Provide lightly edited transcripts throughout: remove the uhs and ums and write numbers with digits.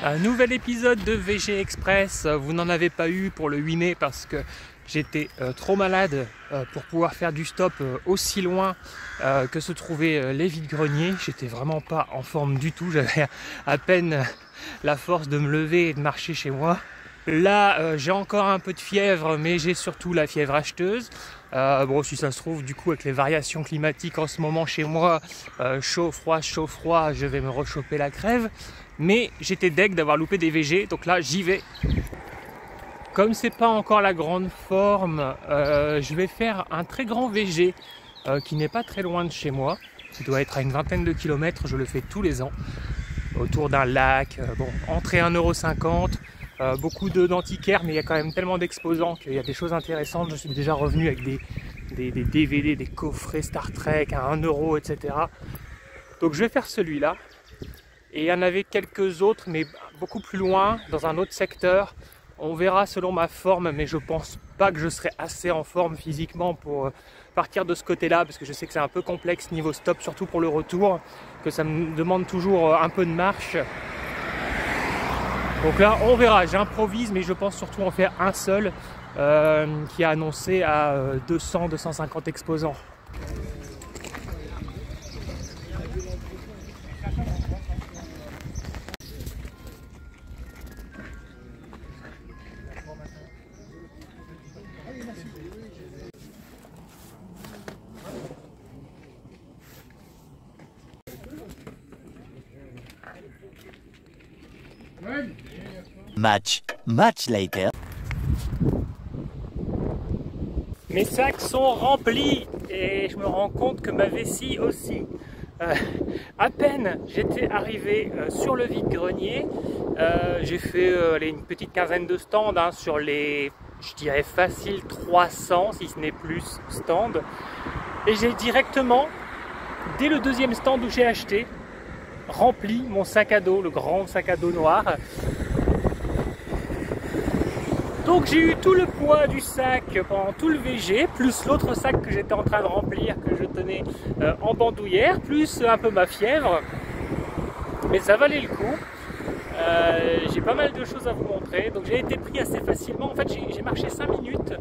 Un nouvel épisode de VG Express. Vous n'en avez pas eu pour le 8 mai parce que j'étais trop malade pour pouvoir faire du stop aussi loin que se trouvaient les vide-greniers. J'étais vraiment pas en forme du tout, j'avais à peine la force de me lever et de marcher chez moi. Là j'ai encore un peu de fièvre, mais j'ai surtout la fièvre acheteuse. Bon, si ça se trouve, du coup avec les variations climatiques en ce moment chez moi, chaud, froid, je vais me rechoper la crève. Mais j'étais deg d'avoir loupé des VG, donc là j'y vais. Comme c'est pas encore la grande forme, je vais faire un très grand VG qui n'est pas très loin de chez moi, qui doit être à une vingtaine de kilomètres. Je le fais tous les ans, autour d'un lac. Bon, entrée 1,50 €, beaucoup d'antiquaires, mais il y a quand même tellement d'exposants qu'il y a des choses intéressantes. Je suis déjà revenu avec des DVD, des coffrets Star Trek à 1 €, etc. Donc je vais faire celui-là. Et il y en avait quelques autres, mais beaucoup plus loin, dans un autre secteur. On verra selon ma forme, mais je pense pas que je serai assez en forme physiquement pour partir de ce côté-là, parce que je sais que c'est un peu complexe niveau stop, surtout pour le retour, que ça me demande toujours un peu de marche. Donc là, on verra, j'improvise, mais je pense surtout en faire un seul, qui est annoncé à 200-250 exposants. Much later. Mes sacs sont remplis et je me rends compte que ma vessie aussi. À peine j'étais arrivé sur le vide-grenier, j'ai fait une petite quinzaine de stands sur les, je dirais facile 300 si ce n'est plus stands, et j'ai directement, dès le deuxième stand où j'ai acheté, rempli mon sac à dos, le grand sac à dos noir. Donc j'ai eu tout le poids du sac pendant tout le VG, plus l'autre sac que j'étais en train de remplir, que je tenais en bandoulière, plus un peu ma fièvre. Mais ça valait le coup. J'ai pas mal de choses à vous montrer. Donc j'ai été pris assez facilement. En fait j'ai marché 5 minutes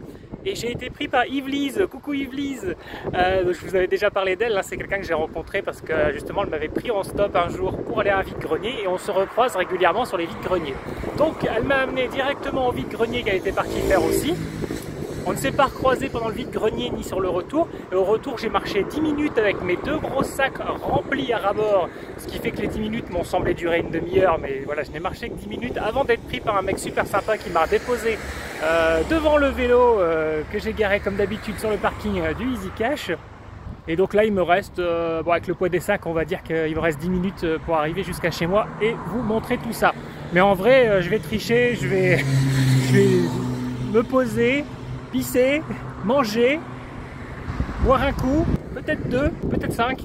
et j'ai été pris par Yvelise. Coucou Yvelise. Donc je vous avais déjà parlé d'elle, hein. C'est quelqu'un que j'ai rencontré parce que justement elle m'avait pris en stop un jour pour aller à un vide-grenier, et on se recroise régulièrement sur les vide-greniers. Donc elle m'a amené directement au vide-grenier qu'elle était partie faire aussi. On ne s'est pas recroisé pendant le vide-grenier ni sur le retour. Et au retour, j'ai marché 10 minutes avec mes 2 gros sacs remplis à ras-bord. Ce qui fait que les 10 minutes m'ont semblé durer une demi-heure. Mais voilà, je n'ai marché que 10 minutes avant d'être pris par un mec super sympa qui m'a déposé devant le vélo que j'ai garé comme d'habitude sur le parking du Easy Cash. Et donc là, il me reste, bon, avec le poids des sacs, on va dire qu'il me reste 10 minutes pour arriver jusqu'à chez moi et vous montrer tout ça. Mais en vrai, je vais tricher, je vais me poser, pisser, manger, boire un coup, peut-être 2, peut-être 5,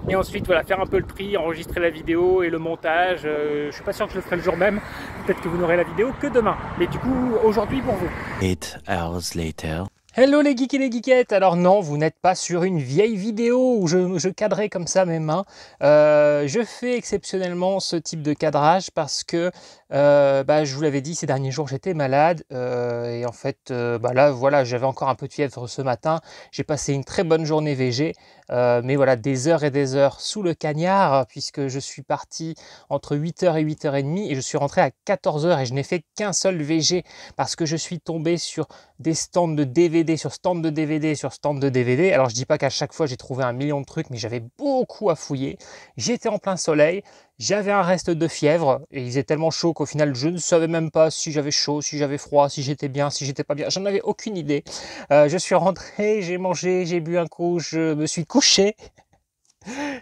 et ensuite voilà, faire un peu le tri, enregistrer la vidéo et le montage. Je suis pas sûr que je le ferai le jour même, peut-être que vous n'aurez la vidéo que demain, mais du coup aujourd'hui pour vous. 8 hours later. Hello les geeks et les geekettes. Alors non, vous n'êtes pas sur une vieille vidéo où je cadrais comme ça mes mains. Je fais exceptionnellement ce type de cadrage parce que je vous l'avais dit, ces derniers jours j'étais malade, et en fait là voilà, j'avais encore un peu de fièvre ce matin. J'ai passé une très bonne journée VG, mais voilà, des heures et des heures sous le cagnard, puisque je suis parti entre 8h et 8h30 et je suis rentré à 14h, et je n'ai fait qu'un seul VG parce que je suis tombé sur des stands de DVD, sur stand de DVD, sur stand de DVD. Alors je dis pas qu'à chaque fois j'ai trouvé un million de trucs, mais j'avais beaucoup à fouiller. J'étais en plein soleil, j'avais un reste de fièvre, et il faisait tellement chaud qu'au final je ne savais même pas si j'avais chaud, si j'avais froid, si j'étais bien, si j'étais pas bien. J'en avais aucune idée. Je suis rentré, j'ai mangé, j'ai bu un coup, je me suis couché.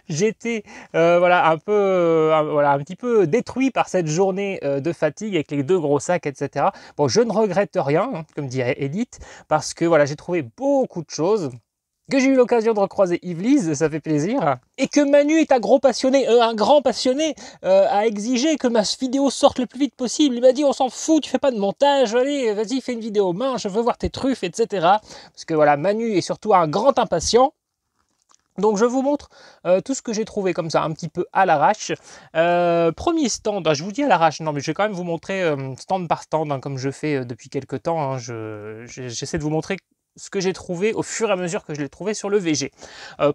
J'étais un petit peu détruit par cette journée de fatigue avec les 2 gros sacs, etc. Bon, je ne regrette rien, hein, comme dirait Edith, parce que voilà, j'ai trouvé beaucoup de choses, que j'ai eu l'occasion de recroiser Yvelise, ça fait plaisir, et que Manu est un grand passionné a exigé que ma vidéo sorte le plus vite possible. Il m'a dit: on s'en fout, tu fais pas de montage, allez, vas-y, fais une vidéo, mince, je veux voir tes truffes, etc. Parce que voilà, Manu est surtout un grand impatient. Donc je vous montre tout ce que j'ai trouvé comme ça, un petit peu à l'arrache. Premier stand, je vous dis à l'arrache, non mais je vais quand même vous montrer stand par stand, hein, comme je fais depuis quelques temps. Hein, j'essaie de vous montrer ce que j'ai trouvé au fur et à mesure que je l'ai trouvé sur le VG.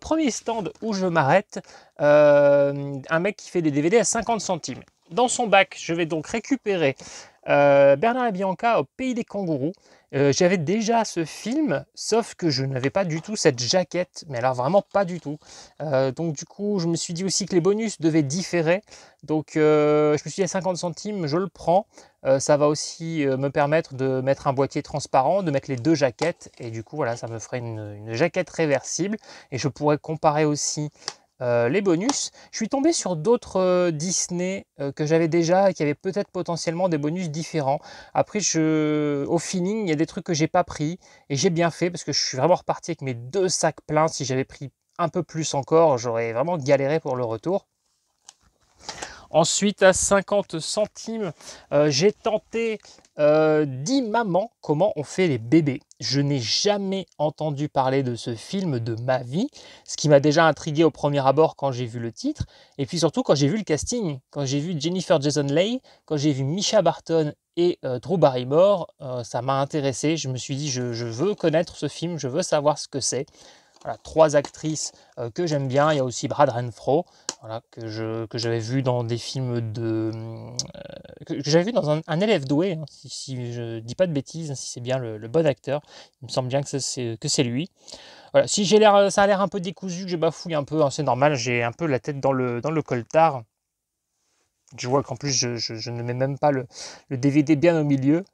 Premier stand où je m'arrête, un mec qui fait des DVD à 50 centimes. Dans son bac, je vais donc récupérer Bernard et Bianca au pays des kangourous. J'avais déjà ce film, sauf que je n'avais pas du tout cette jaquette, mais alors vraiment pas du tout. Donc du coup, je me suis dit aussi que les bonus devaient différer. Donc je me suis dit à 50 centimes, je le prends. Ça va aussi me permettre de mettre un boîtier transparent, de mettre les deux jaquettes. Et du coup, voilà, ça me ferait une jaquette réversible. Et je pourrais comparer aussi les bonus. Je suis tombé sur d'autres Disney que j'avais déjà et qui avaient peut-être potentiellement des bonus différents. Après, au feeling, il y a des trucs que j'ai pas pris et j'ai bien fait parce que je suis vraiment reparti avec mes 2 sacs pleins. Si j'avais pris un peu plus encore, j'aurais vraiment galéré pour le retour. Ensuite, à 50 centimes, j'ai tenté 10 mamans, comment on fait les bébés. Je n'ai jamais entendu parler de ce film de ma vie, ce qui m'a déjà intrigué au premier abord quand j'ai vu le titre, et puis surtout quand j'ai vu le casting, quand j'ai vu Jennifer Jason Leigh, quand j'ai vu Misha Barton et Drew Barrymore, ça m'a intéressé. Je me suis dit, je veux connaître ce film, je veux savoir ce que c'est. Voilà, 3 actrices que j'aime bien. Il y a aussi Brad Renfro, voilà, que j'avais vu dans des films que j'avais vu dans un élève doué, hein, si je dis pas de bêtises, hein, si c'est bien le bon acteur. Il me semble bien que c'est lui. Voilà, si ça a l'air un peu décousu, que j'ai bafouillé un peu, hein, c'est normal, j'ai un peu la tête dans le coltard. Je vois qu'en plus je ne mets même pas le DVD bien au milieu.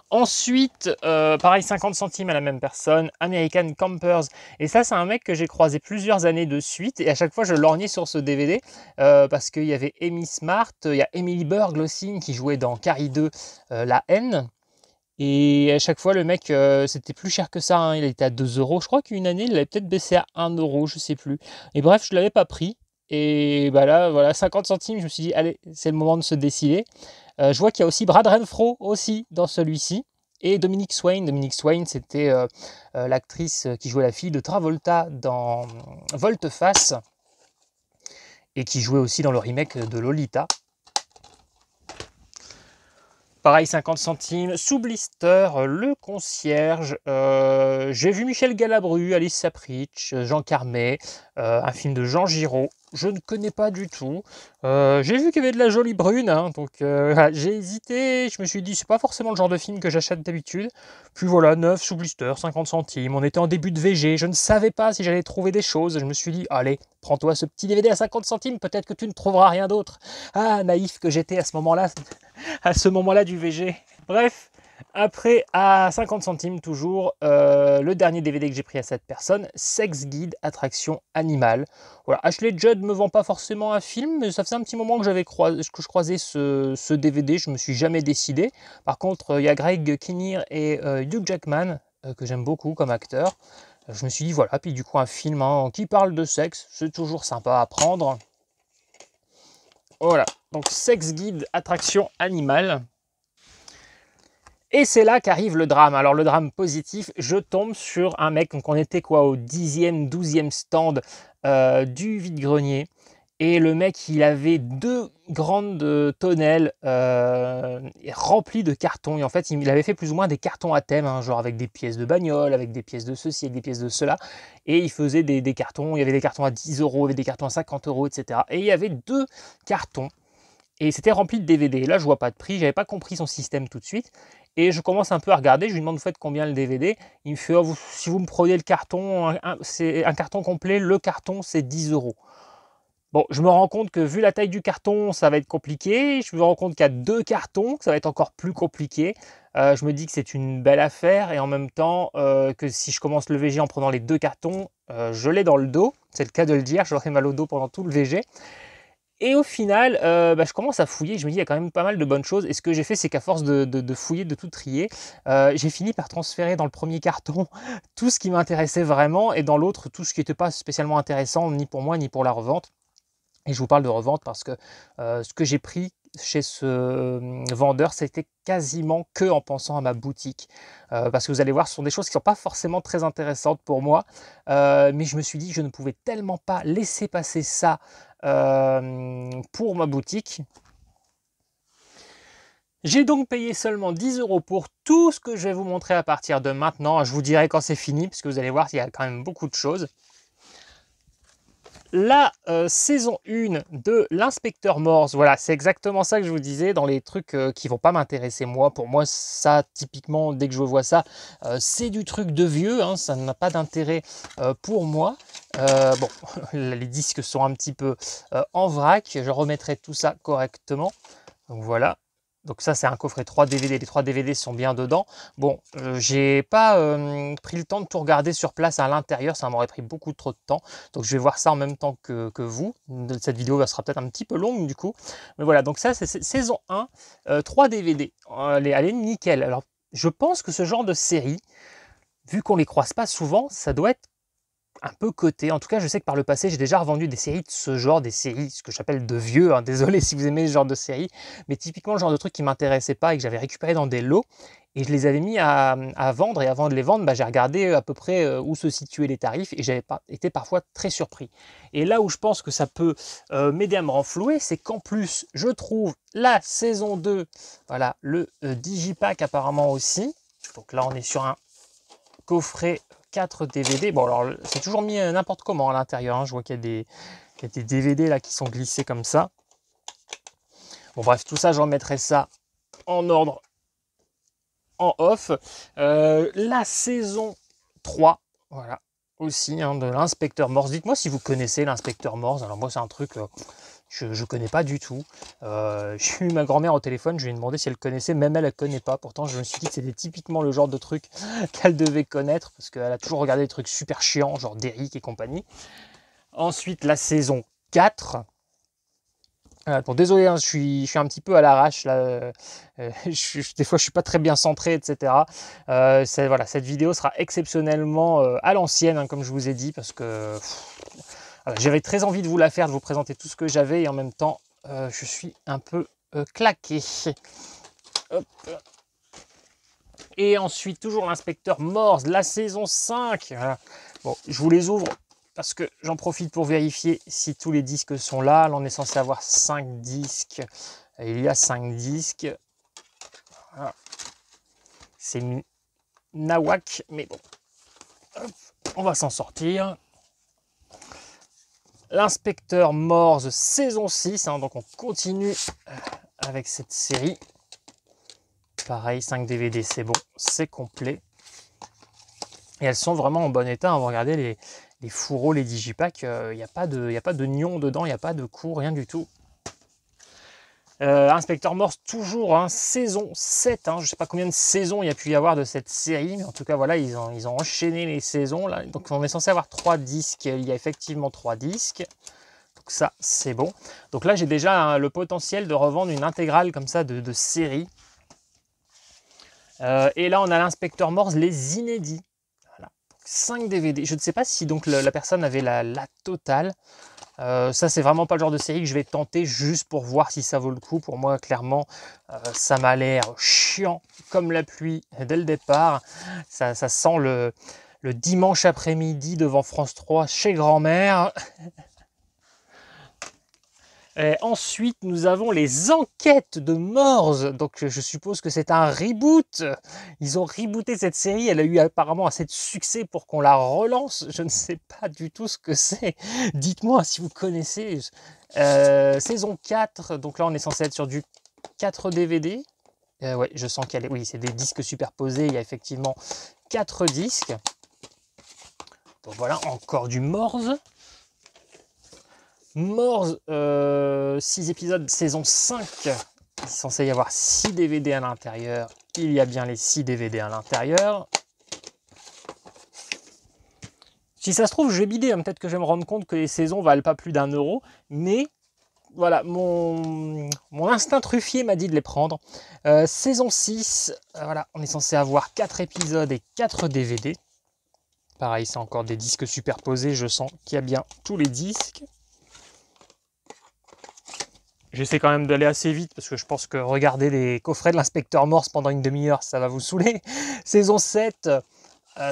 Ensuite, pareil, 50 centimes à la même personne, American Campers. Et ça, c'est un mec que j'ai croisé plusieurs années de suite. Et à chaque fois, je lorgnais sur ce DVD parce qu'il y avait Amy Smart, il y a Emily Burgh aussi qui jouait dans Carrie 2, La haine. Et à chaque fois, le mec, c'était plus cher que ça. Hein. Il était à 2 euros. Je crois qu'une année, il avait peut-être baissé à 1 euro, je sais plus. Et bref, je ne l'avais pas pris. Et bah là, voilà, 50 centimes, je me suis dit, allez, c'est le moment de se décider. Je vois qu'il y a aussi Brad Renfro aussi dans celui-ci. Et Dominique Swain. Dominique Swain, c'était l'actrice qui jouait la fille de Travolta dans Volte-Face. Et qui jouait aussi dans le remake de Lolita. Pareil, 50 centimes. Sous blister, Le Concierge. J'ai vu Michel Galabru, Alice Sapritch, Jean Carmet, un film de Jean Giraud. Je ne connais pas du tout. J'ai vu qu'il y avait de la jolie brune, hein, donc j'ai hésité. Je me suis dit, c'est pas forcément le genre de film que j'achète d'habitude. Puis voilà, 9 sous blister, 50 centimes. On était en début de VG. Je ne savais pas si j'allais trouver des choses. Je me suis dit, allez, prends-toi ce petit DVD à 50 centimes. Peut-être que tu ne trouveras rien d'autre. Ah, naïf que j'étais à ce moment-là du VG. Bref. Après, à 50 centimes toujours, le dernier DVD que j'ai pris à cette personne, Sex Guide, Attraction Animale. Voilà, Ashley Judd ne me vend pas forcément un film, mais ça faisait un petit moment que je croisais ce DVD, je ne me suis jamais décidé. Par contre, il y a Greg Kinnear et Hugh Jackman, que j'aime beaucoup comme acteur. Je me suis dit, voilà, puis du coup un film hein, qui parle de sexe, c'est toujours sympa à prendre. Voilà, donc Sex Guide, Attraction Animale. Et c'est là qu'arrive le drame. Alors le drame positif, je tombe sur un mec, donc on était quoi au 10e, 12e stand du vide-grenier. Et le mec, il avait 2 grandes tonnelles remplies de cartons. Et en fait, il avait fait plus ou moins des cartons à thème, hein, genre avec des pièces de bagnole, avec des pièces de ceci, avec des pièces de cela. Et il faisait des cartons, il y avait des cartons à 10 euros, il y avait des cartons à 50 euros, etc. Et il y avait 2 cartons. Et c'était rempli de DVD. Et là, je vois pas de prix, j'avais pas compris son système tout de suite. Et je commence un peu à regarder, je lui demande, vous faites combien le DVD? Il me fait, oh, si vous me prenez le carton, c'est un carton complet, le carton c'est 10 euros. Bon, je me rends compte que vu la taille du carton, ça va être compliqué. Je me rends compte qu'il y a 2 cartons, que ça va être encore plus compliqué. Je me dis que c'est une belle affaire et en même temps que si je commence le VG en prenant les 2 cartons, je l'ai dans le dos. C'est le cas de le dire, j'aurai mal au dos pendant tout le VG. Et au final, je commence à fouiller, je me dis il y a quand même pas mal de bonnes choses. Et ce que j'ai fait, c'est qu'à force de fouiller, de tout trier, j'ai fini par transférer dans le premier carton tout ce qui m'intéressait vraiment et dans l'autre tout ce qui n'était pas spécialement intéressant, ni pour moi, ni pour la revente. Et je vous parle de revente parce que ce que j'ai pris chez ce vendeur, c'était quasiment que en pensant à ma boutique. Parce que vous allez voir, ce sont des choses qui ne sont pas forcément très intéressantes pour moi. Mais je me suis dit que je ne pouvais tellement pas laisser passer ça pour ma boutique. J'ai donc payé seulement 10 € pour tout ce que je vais vous montrer à partir de maintenant. Je vous dirai quand c'est fini, parce que vous allez voir, il y a quand même beaucoup de choses. La saison 1 de l'Inspecteur Morse, voilà, c'est exactement ça que je vous disais, dans les trucs qui vont pas m'intéresser moi. Pour moi, ça, typiquement, dès que je vois ça, c'est du truc de vieux, hein, ça n'a pas d'intérêt pour moi. Bon, les disques sont un petit peu en vrac, je remettrai tout ça correctement. Donc voilà. Donc ça, c'est un coffret 3 DVD. Les 3 DVD sont bien dedans. Bon, j'ai pas pris le temps de tout regarder sur place à l'intérieur. Ça m'aurait pris beaucoup trop de temps. Donc je vais voir ça en même temps que vous. Cette vidéo sera peut-être un petit peu longue du coup. Mais voilà, donc ça, c'est saison 1, 3 DVD. Elle est nickel. Alors, je pense que ce genre de série, vu qu'on les croise pas souvent, ça doit être un peu coté. En tout cas, je sais que par le passé, j'ai déjà revendu des séries de ce genre, des séries, ce que j'appelle de vieux, hein. Désolé si vous aimez ce genre de série, mais typiquement le genre de truc qui ne m'intéressait pas et que j'avais récupéré dans des lots, et je les avais mis à vendre, et avant de les vendre, bah, j'ai regardé à peu près où se situaient les tarifs, et j'avais été parfois très surpris. Et là où je pense que ça peut m'aider à me renflouer, c'est qu'en plus, je trouve la saison 2, voilà, le Digipack apparemment aussi. Donc là, on est sur un coffret 4 DVD. Bon, alors c'est toujours mis n'importe comment à l'intérieur, hein. Je vois qu'il y a des DVD là qui sont glissés comme ça. Bon, bref, tout ça, je remettrai ça en ordre en off. La saison 3, voilà, aussi, hein, de l'Inspecteur Morse. Dites-moi si vous connaissez l'Inspecteur Morse. Alors, moi, c'est un truc. Je ne connais pas du tout. J'ai eu ma grand-mère au téléphone, je lui ai demandé si elle connaissait, même elle ne connaît pas. Pourtant, je me suis dit que c'était typiquement le genre de truc qu'elle devait connaître, parce qu'elle a toujours regardé des trucs super chiants, genre Derrick et compagnie. Ensuite, la saison 4. Bon, désolé, hein, je suis un petit peu à l'arrache, là. Des fois, je ne suis pas très bien centré, etc. Voilà, cette vidéo sera exceptionnellement à l'ancienne, hein, comme je vous ai dit, parce que... j'avais très envie de vous la faire, de vous présenter tout ce que j'avais, et en même temps, je suis un peu claqué. Hop. Et ensuite, toujours l'Inspecteur Morse, la saison 5. Voilà. Bon, je vous les ouvre parce que j'en profite pour vérifier si tous les disques sont là. Là, on est censé avoir 5 disques. Il y a 5 disques. Voilà. C'est nawak, mais bon. Hop. On va s'en sortir. L'Inspecteur Morse saison 6, hein, donc on continue avec cette série. Pareil, 5 DVD, c'est bon, c'est complet. Et elles sont vraiment en bon état, hein. Vous regardez les fourreaux, les digipacks, il n'y a pas de nion dedans, il n'y a pas de coup, rien du tout. Inspecteur Morse, toujours, hein, saison 7, hein, je ne sais pas combien de saisons il y a pu y avoir de cette série, mais en tout cas, voilà, ils ont enchaîné les saisons, là. Donc on est censé avoir 3 disques, il y a effectivement 3 disques, donc ça, c'est bon. Donc là, j'ai déjà, hein, le potentiel de revendre une intégrale comme ça de série. Et là, on a l'Inspecteur Morse, les inédits. Voilà. 5 DVD. Je ne sais pas si donc la personne avait la totale. Ça, c'est vraiment pas le genre de série que je vais tenter juste pour voir si ça vaut le coup. Pour moi, clairement, ça m'a l'air chiant comme la pluie dès le départ. Ça sent le dimanche après-midi devant France 3 chez grand-mère. Ensuite, nous avons les enquêtes de Morse. Donc, je suppose que c'est un reboot. Ils ont rebooté cette série. Elle a eu apparemment assez de succès pour qu'on la relance. Je ne sais pas du tout ce que c'est. Dites-moi si vous connaissez. Saison 4. Donc là, on est censé être sur du 4 DVD. Ouais, je sens qu'elle est... Oui, c'est des disques superposés. Il y a effectivement 4 disques. Donc voilà, encore du Morse. Morse, 6 épisodes, saison 5. Il est censé y avoir 6 DVD à l'intérieur. Il y a bien les 6 DVD à l'intérieur. Si ça se trouve, je vais bider. Peut-être que je vais me rendre compte que les saisons valent pas plus d'1 €. Mais voilà, mon instinct truffier m'a dit de les prendre. Saison 6, voilà, on est censé avoir 4 épisodes et 4 DVD. Pareil, c'est encore des disques superposés. Je sens qu'il y a bien tous les disques. J'essaie quand même d'aller assez vite parce que je pense que regarder les coffrets de l'inspecteur Morse pendant une demi-heure, ça va vous saouler. Saison 7,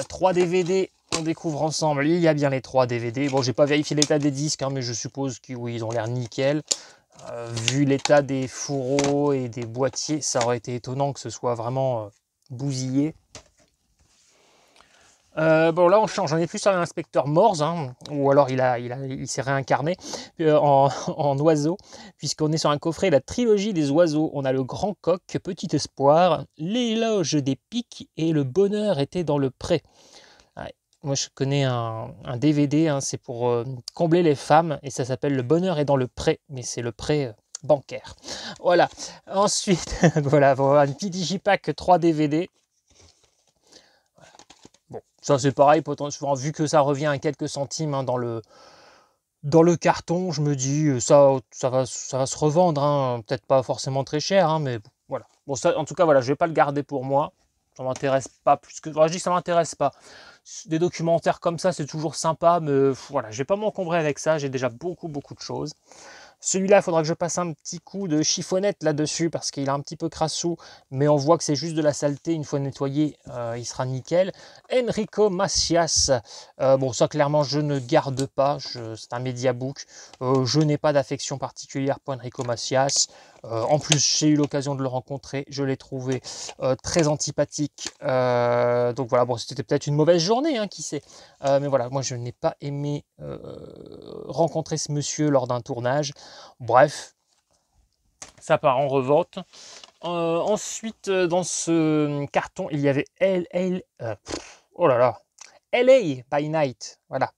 3 DVD, on découvre ensemble. Il y a bien les 3 DVD. Bon, j'ai pas vérifié l'état des disques, hein, mais je suppose qu'ils oui, ils ont l'air nickel. Vu l'état des fourreaux et des boîtiers, ça aurait été étonnant que ce soit vraiment bousillé. Bon là on change, j'en ai plus sur l'inspecteur Morse, hein, ou alors il s'est réincarné en oiseau, puisqu'on est sur un coffret la trilogie des oiseaux. On a le grand coq, petit espoir, l'éloge des pics et le bonheur était dans le pré. Ouais, moi je connais un DVD, hein, c'est pour combler les femmes et ça s'appelle Le bonheur est dans le pré, mais c'est le pré bancaire. Voilà, ensuite voilà, un petit digipack 3 DVD. Bon, ça c'est pareil, potentiellement, vu que ça revient à quelques centimes hein, dans le carton, je me dis ça va se revendre, hein, peut-être pas forcément très cher, hein, mais voilà. Bon, ça, en tout cas, voilà, je vais pas le garder pour moi. Ça m'intéresse pas plus que. Alors, je dis que ça m'intéresse pas. Des documentaires comme ça, c'est toujours sympa, mais voilà, je vais pas m'encombrer avec ça. J'ai déjà beaucoup de choses. Celui-là, il faudra que je passe un petit coup de chiffonnette là-dessus parce qu'il est un petit peu crassou, mais on voit que c'est juste de la saleté. Une fois nettoyé, il sera nickel. Enrico Macias, bon ça clairement je ne garde pas, c'est un mediabook. Je n'ai pas d'affection particulière pour Enrico Macias. En plus, j'ai eu l'occasion de le rencontrer, je l'ai trouvé très antipathique. Donc voilà, bon, c'était peut-être une mauvaise journée, hein, qui sait. Mais voilà, moi je n'ai pas aimé rencontrer ce monsieur lors d'un tournage. Bref, ça part en revente. Ensuite, dans ce carton, il y avait oh là là, LA by Night. Voilà,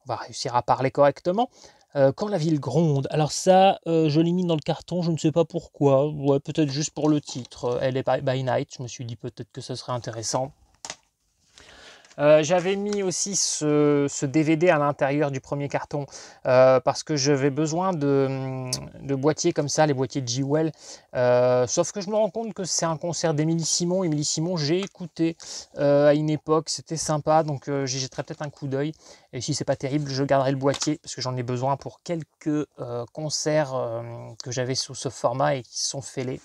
on va réussir à parler correctement. Quand la ville gronde. Alors ça, je l'ai mis dans le carton, je ne sais pas pourquoi. Ouais, peut-être juste pour le titre, LA by Night. Je me suis dit peut-être que ce serait intéressant. J'avais mis aussi ce DVD à l'intérieur du premier carton parce que j'avais besoin de boîtiers comme ça, les boîtiers de Jewel. Sauf que je me rends compte que c'est un concert d'Émilie Simon. Émilie Simon, j'ai écouté à une époque, c'était sympa, donc j'y jetterai peut-être un coup d'œil. Et si c'est pas terrible, je garderai le boîtier parce que j'en ai besoin pour quelques concerts que j'avais sous ce format et qui sont fêlés.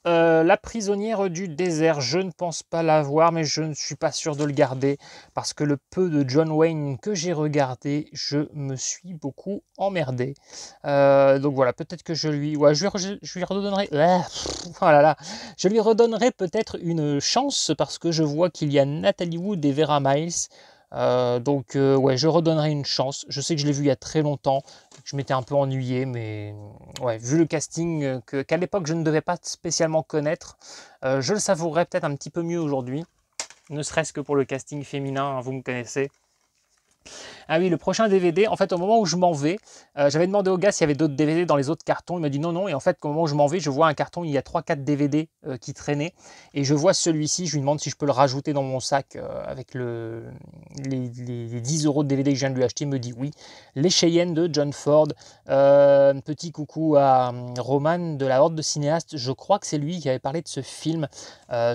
La prisonnière du désert, je ne pense pas l'avoir, mais je ne suis pas sûr de le garder parce que le peu de John Wayne que j'ai regardé, je me suis beaucoup emmerdé. Donc voilà, peut-être que je lui redonnerai. Oh là là, je lui redonnerai peut-être une chance parce que je vois qu'il y a Natalie Wood et Vera Miles. Ouais, je redonnerai une chance. Je sais que je l'ai vu il y a très longtemps, je m'étais un peu ennuyé, mais ouais, vu le casting qu'à l'époque je ne devais pas spécialement connaître, je le savourerais peut-être un petit peu mieux aujourd'hui, ne serait-ce que pour le casting féminin, hein, vous me connaissez. Ah oui, le prochain DVD, en fait, au moment où je m'en vais, j'avais demandé au gars s'il y avait d'autres DVD dans les autres cartons. Il m'a dit non, non. Et en fait, au moment où je m'en vais, je vois un carton, il y a 3-4 DVD qui traînaient. Et je vois celui-ci, je lui demande si je peux le rajouter dans mon sac avec les 10 € de DVD que je viens de lui acheter. Il me dit oui. Les Cheyennes de John Ford. Petit coucou à Roman de la Horde de Cinéastes. Je crois que c'est lui qui avait parlé de ce film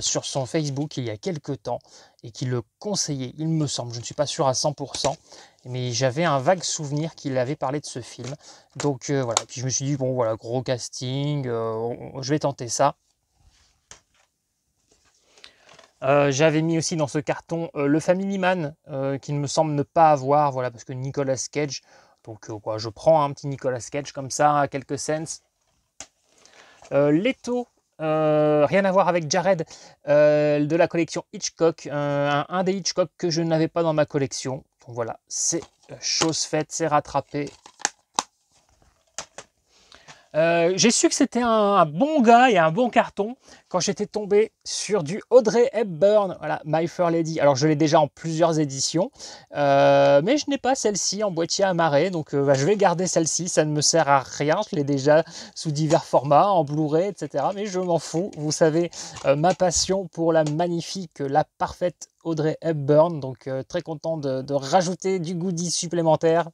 sur son Facebook il y a quelques temps et qui le conseillait, il me semble. Je ne suis pas sûr à 100%. Mais j'avais un vague souvenir qu'il avait parlé de ce film. Donc voilà, puis je me suis dit, bon voilà, gros casting, je vais tenter ça. J'avais mis aussi dans ce carton le Family Man, qu'il me semble ne pas avoir, voilà, parce que Nicolas Cage. Donc je prends un petit Nicolas Cage comme ça, à quelques cents. Leto, rien à voir avec Jared, de la collection Hitchcock, un des Hitchcock que je n'avais pas dans ma collection. Donc voilà, c'est chose faite, c'est rattrapé. J'ai su que c'était un bon gars et un bon carton quand j'étais tombé sur du Audrey Hepburn, voilà, My Fair Lady. Alors je l'ai déjà en plusieurs éditions, mais je n'ai pas celle-ci en boîtier amarré, donc je vais garder celle-ci, ça ne me sert à rien, je l'ai déjà sous divers formats, en Blu-ray, etc. Mais je m'en fous, vous savez ma passion pour la magnifique, la parfaite Audrey Hepburn, donc très content de rajouter du goodie supplémentaire.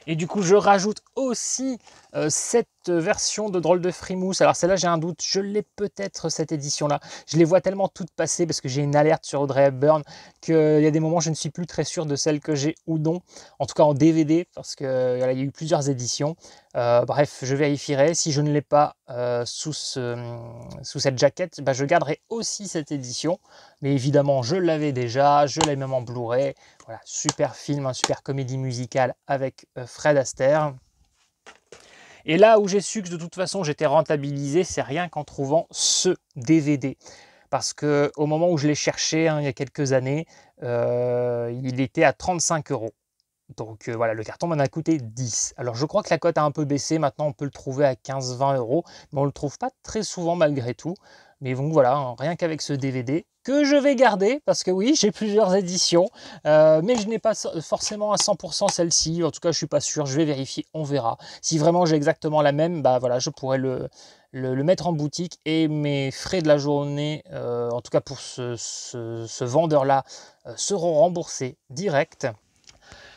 Et du coup, je rajoute aussi cette petite version de Drôle de Frimousse. Alors celle-là, j'ai un doute, je l'ai peut-être cette édition-là. Je les vois tellement toutes passer parce que j'ai une alerte sur Audrey Hepburn qu'il y a des moments je ne suis plus très sûr de celle que j'ai ou non. En tout cas en DVD, parce qu'il y a eu plusieurs éditions. Bref, je vérifierai. Si je ne l'ai pas sous cette jaquette, bah, je garderai aussi cette édition. Mais évidemment, je l'avais déjà, je l'ai même en Blu-ray. Voilà, super film, super comédie musicale avec Fred Astaire. Et là où j'ai su que de toute façon j'étais rentabilisé, c'est rien qu'en trouvant ce DVD. Parce qu'au moment où je l'ai cherché, hein, il y a quelques années, il était à 35 €. Donc voilà, le carton m'en a coûté 10. Alors je crois que la cote a un peu baissé, maintenant on peut le trouver à 15-20 €, mais on ne le trouve pas très souvent malgré tout. Mais bon voilà, hein, rien qu'avec ce DVD, que je vais garder, parce que oui, j'ai plusieurs éditions, mais je n'ai pas forcément à 100% celle-ci, en tout cas je ne suis pas sûr, je vais vérifier, on verra. Si vraiment j'ai exactement la même, bah voilà, je pourrais le mettre en boutique et mes frais de la journée, en tout cas pour ce vendeur-là, seront remboursés direct.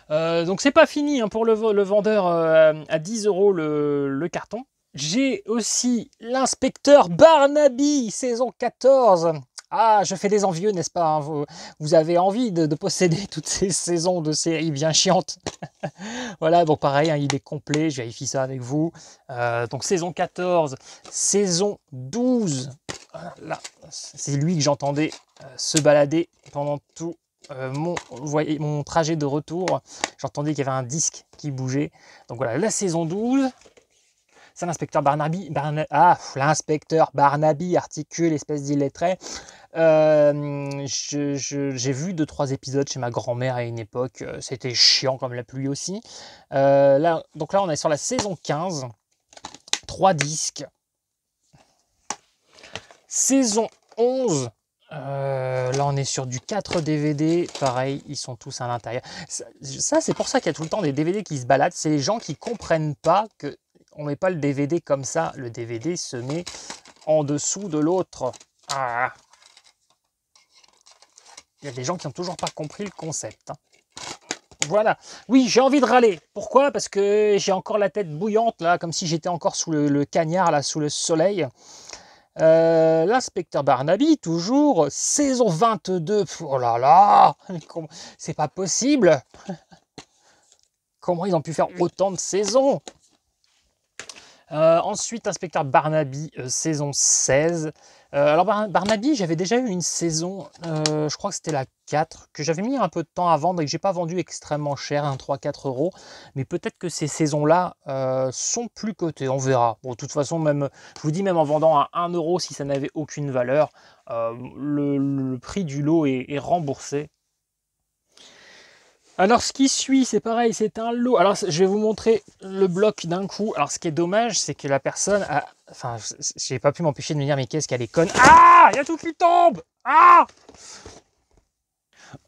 Donc c'est pas fini hein, pour le vendeur à 10 € le carton. J'ai aussi l'inspecteur Barnaby, saison 14. Ah, je fais des envieux, n'est-ce pas hein, vous avez envie de posséder toutes ces saisons de séries bien chiantes. Voilà, donc pareil, hein, il est complet, je vérifie ça avec vous. Donc saison 14, saison 12. Là, c'est lui que j'entendais se balader pendant tout mon trajet de retour. J'entendais qu'il y avait un disque qui bougeait. Donc voilà, la saison 12. C'est l'inspecteur Barnaby. L'inspecteur Barnaby articule, espèce d'illettré. J'ai vu 2-3 épisodes chez ma grand-mère à une époque. C'était chiant comme la pluie aussi. Donc là, on est sur la saison 15. 3 disques. Saison 11. Là on est sur du 4 DVD, pareil, ils sont tous à l'intérieur. Ça c'est pour ça qu'il y a tout le temps des DVD qui se baladent, c'est les gens qui comprennent pas que on met pas le DVD comme ça, le DVD se met en dessous de l'autre. Ah. Il y a des gens qui n'ont toujours pas compris le concept. Hein. Voilà, oui j'ai envie de râler, pourquoi? Parce que j'ai encore la tête bouillante là, comme si j'étais encore sous le cagnard là, sous le soleil. L'inspecteur Barnaby, toujours, saison 22. Oh là là, c'est pas possible. Comment ils ont pu faire autant de saisons? Ensuite, inspecteur Barnaby, saison 16. Alors Barnaby, j'avais déjà eu une saison, je crois que c'était la 4, que j'avais mis un peu de temps à vendre et que j'ai pas vendu extrêmement cher, 3-4 €. Mais peut-être que ces saisons-là sont plus cotées, on verra. Bon, de toute façon, même, je vous dis, même en vendant à 1 €, si ça n'avait aucune valeur, le prix du lot est remboursé. Alors ce qui suit, c'est pareil, c'est un lot. Alors je vais vous montrer le bloc d'un coup. Alors ce qui est dommage, c'est que la personne a... Enfin, j'ai pas pu m'empêcher de me dire, mais qu'est-ce qu'elle est conne. Ah, il y a tout qui tombe. Ah,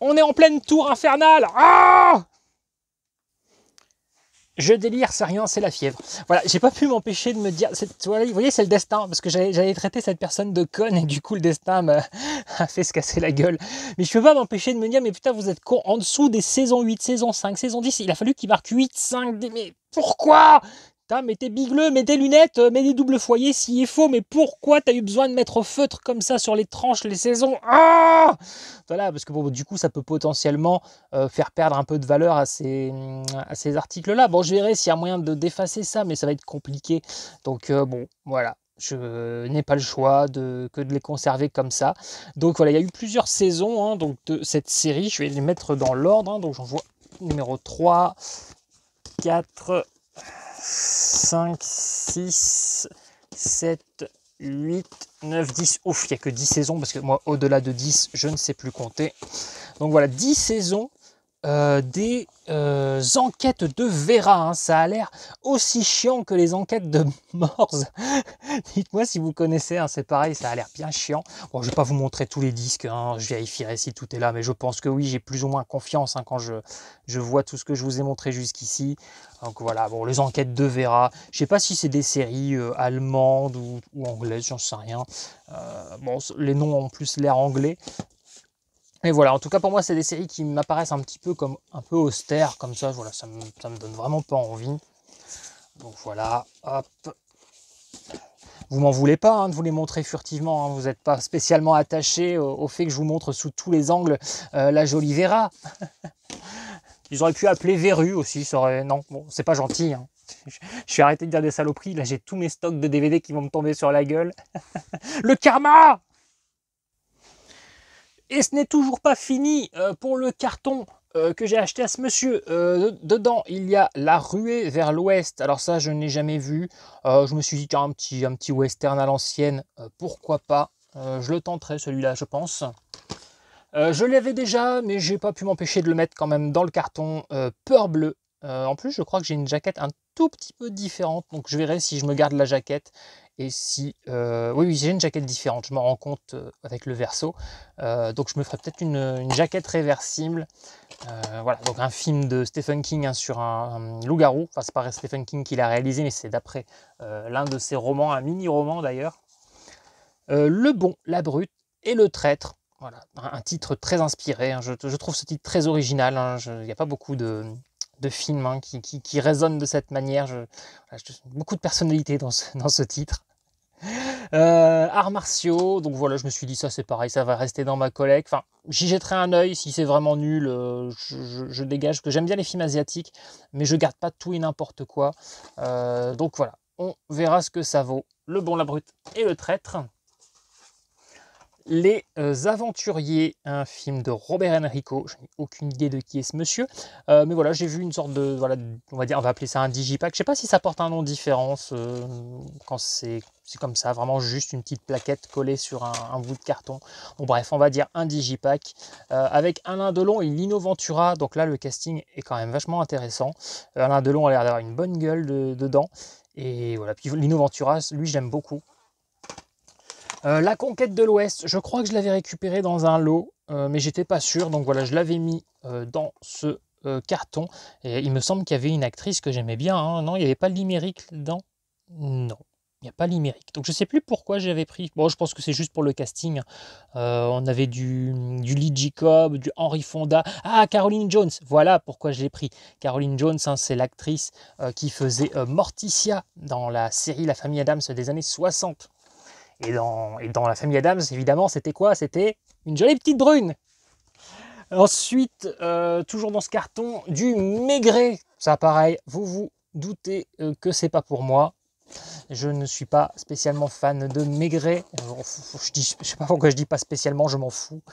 on est en pleine tour infernale. Ah, je délire, c'est rien, c'est la fièvre. Voilà, j'ai pas pu m'empêcher de me dire... Vous voyez, c'est le destin, parce que j'allais traiter cette personne de conne, et du coup, le destin m'a fait se casser la gueule. Mais je peux pas m'empêcher de me dire, mais putain, vous êtes con, en dessous des saisons 8, saison 5, saison 10, il a fallu qu'il marque 8, 5, mais pourquoi? Putain, mets tes bigleux, mets tes lunettes, mets des doubles foyers s'il est faux, mais pourquoi t'as eu besoin de mettre au feutre comme ça sur les tranches, les saisons? Ah, voilà, parce que bon, du coup, ça peut potentiellement faire perdre un peu de valeur à ces articles-là. Bon, je verrai s'il y a moyen de d'effacer ça, mais ça va être compliqué. Donc, bon, voilà. Je n'ai pas le choix que de les conserver comme ça. Donc voilà, il y a eu plusieurs saisons hein, donc de cette série. Je vais les mettre dans l'ordre. Hein, donc j'en vois numéro 3, 4, 5, 6, 7, 8, 9, 10. Ouf, il n'y a que 10 saisons parce que moi, au-delà de 10, je ne sais plus compter. Donc voilà, 10 saisons. Des enquêtes de Vera, hein. Ça a l'air aussi chiant que les enquêtes de Morse. Dites-moi si vous connaissez, hein, c'est pareil, ça a l'air bien chiant. Bon, je vais pas vous montrer tous les disques, hein, je vérifierai si tout est là, mais je pense que oui, j'ai plus ou moins confiance hein, quand je vois tout ce que je vous ai montré jusqu'ici. Donc voilà, bon, les enquêtes de Vera, je sais pas si c'est des séries allemandes ou anglaises, j'en sais rien. Bon, les noms ont plus l'air anglais. Et voilà, en tout cas pour moi c'est des séries qui m'apparaissent un petit peu comme un peu austères, comme ça, voilà, ça me donne vraiment pas envie. Donc voilà, hop, Vous m'en voulez pas hein, de vous les montrer furtivement, hein. Vous n'êtes pas spécialement attaché au fait que je vous montre sous tous les angles la jolie Vera. Ils auraient pu appeler Verru aussi, ça aurait... Non, bon, c'est pas gentil. Hein. Je suis arrêté de dire des saloperies, là j'ai tous mes stocks de DVD qui vont me tomber sur la gueule. Le karma! Et ce n'est toujours pas fini pour le carton que j'ai acheté à ce monsieur. Dedans, il y a La Ruée vers l'Ouest. Alors ça, je n'ai jamais vu. Je me suis dit, tiens, un petit western à l'ancienne, pourquoi pas. Je le tenterai celui-là, je pense. Je l'avais déjà, mais j'ai pas pu m'empêcher de le mettre quand même dans le carton. Peur bleue. En plus, je crois que j'ai une jaquette un tout petit peu différente. Donc je verrai si je me garde la jaquette. Et si... oui, j'ai une jaquette différente, je m'en rends compte avec le verso. Donc je me ferai peut-être une jaquette réversible. Voilà, donc un film de Stephen King hein, sur un loup-garou. Enfin, c'est pas Stephen King qui l'a réalisé, mais c'est d'après l'un de ses romans, un mini-roman d'ailleurs. Le bon, la brute et le traître. Voilà, un titre très inspiré. Hein. Je trouve ce titre très original. Hein. Il n'y a pas beaucoup de films hein, qui résonnent de cette manière. Beaucoup de personnalité dans ce titre. Arts martiaux, donc voilà, je me suis dit ça c'est pareil, ça va rester dans ma collecte. Enfin, j'y jetterai un œil, si c'est vraiment nul, je dégage, parce que j'aime bien les films asiatiques, mais je garde pas tout et n'importe quoi. Donc voilà, on verra ce que ça vaut. Le bon, la brute et le traître. Les Aventuriers, un film de Robert Enrico. Je n'ai aucune idée de qui est ce monsieur, mais voilà, j'ai vu une sorte de, voilà, on va dire, on va appeler ça un digipack. Je sais pas si ça porte un nom différent quand c'est comme ça, vraiment juste une petite plaquette collée sur un bout de carton. Bon bref, on va dire un digipack avec Alain Delon et Lino Ventura. Donc là, le casting est quand même vachement intéressant. Alain Delon a l'air d'avoir une bonne gueule dedans, et voilà. Puis Lino Ventura, lui, j'aime beaucoup. La conquête de l'Ouest, je crois que je l'avais récupéré dans un lot, mais j'étais pas sûr, donc voilà, je l'avais mis dans ce carton. Et il me semble qu'il y avait une actrice que j'aimais bien, hein. Non, il n'y avait pas le limérick dedans? Non, il n'y a pas le limérick. Donc je sais plus pourquoi j'avais pris. Bon, je pense que c'est juste pour le casting. On avait du Lee Jacob, du Henry Fonda. Ah, Caroline Jones, voilà pourquoi je l'ai pris. Caroline Jones, hein, c'est l'actrice qui faisait Morticia dans la série La Famille Addams des années 60. Et dans La Famille Addams, évidemment, c'était quoi? C'était une jolie petite brune. Ensuite, toujours dans ce carton, du Maigret. Ça, pareil, vous vous doutez que c'est pas pour moi. Je ne suis pas spécialement fan de Maigret. Je sais pas pourquoi je dis pas spécialement, je m'en fous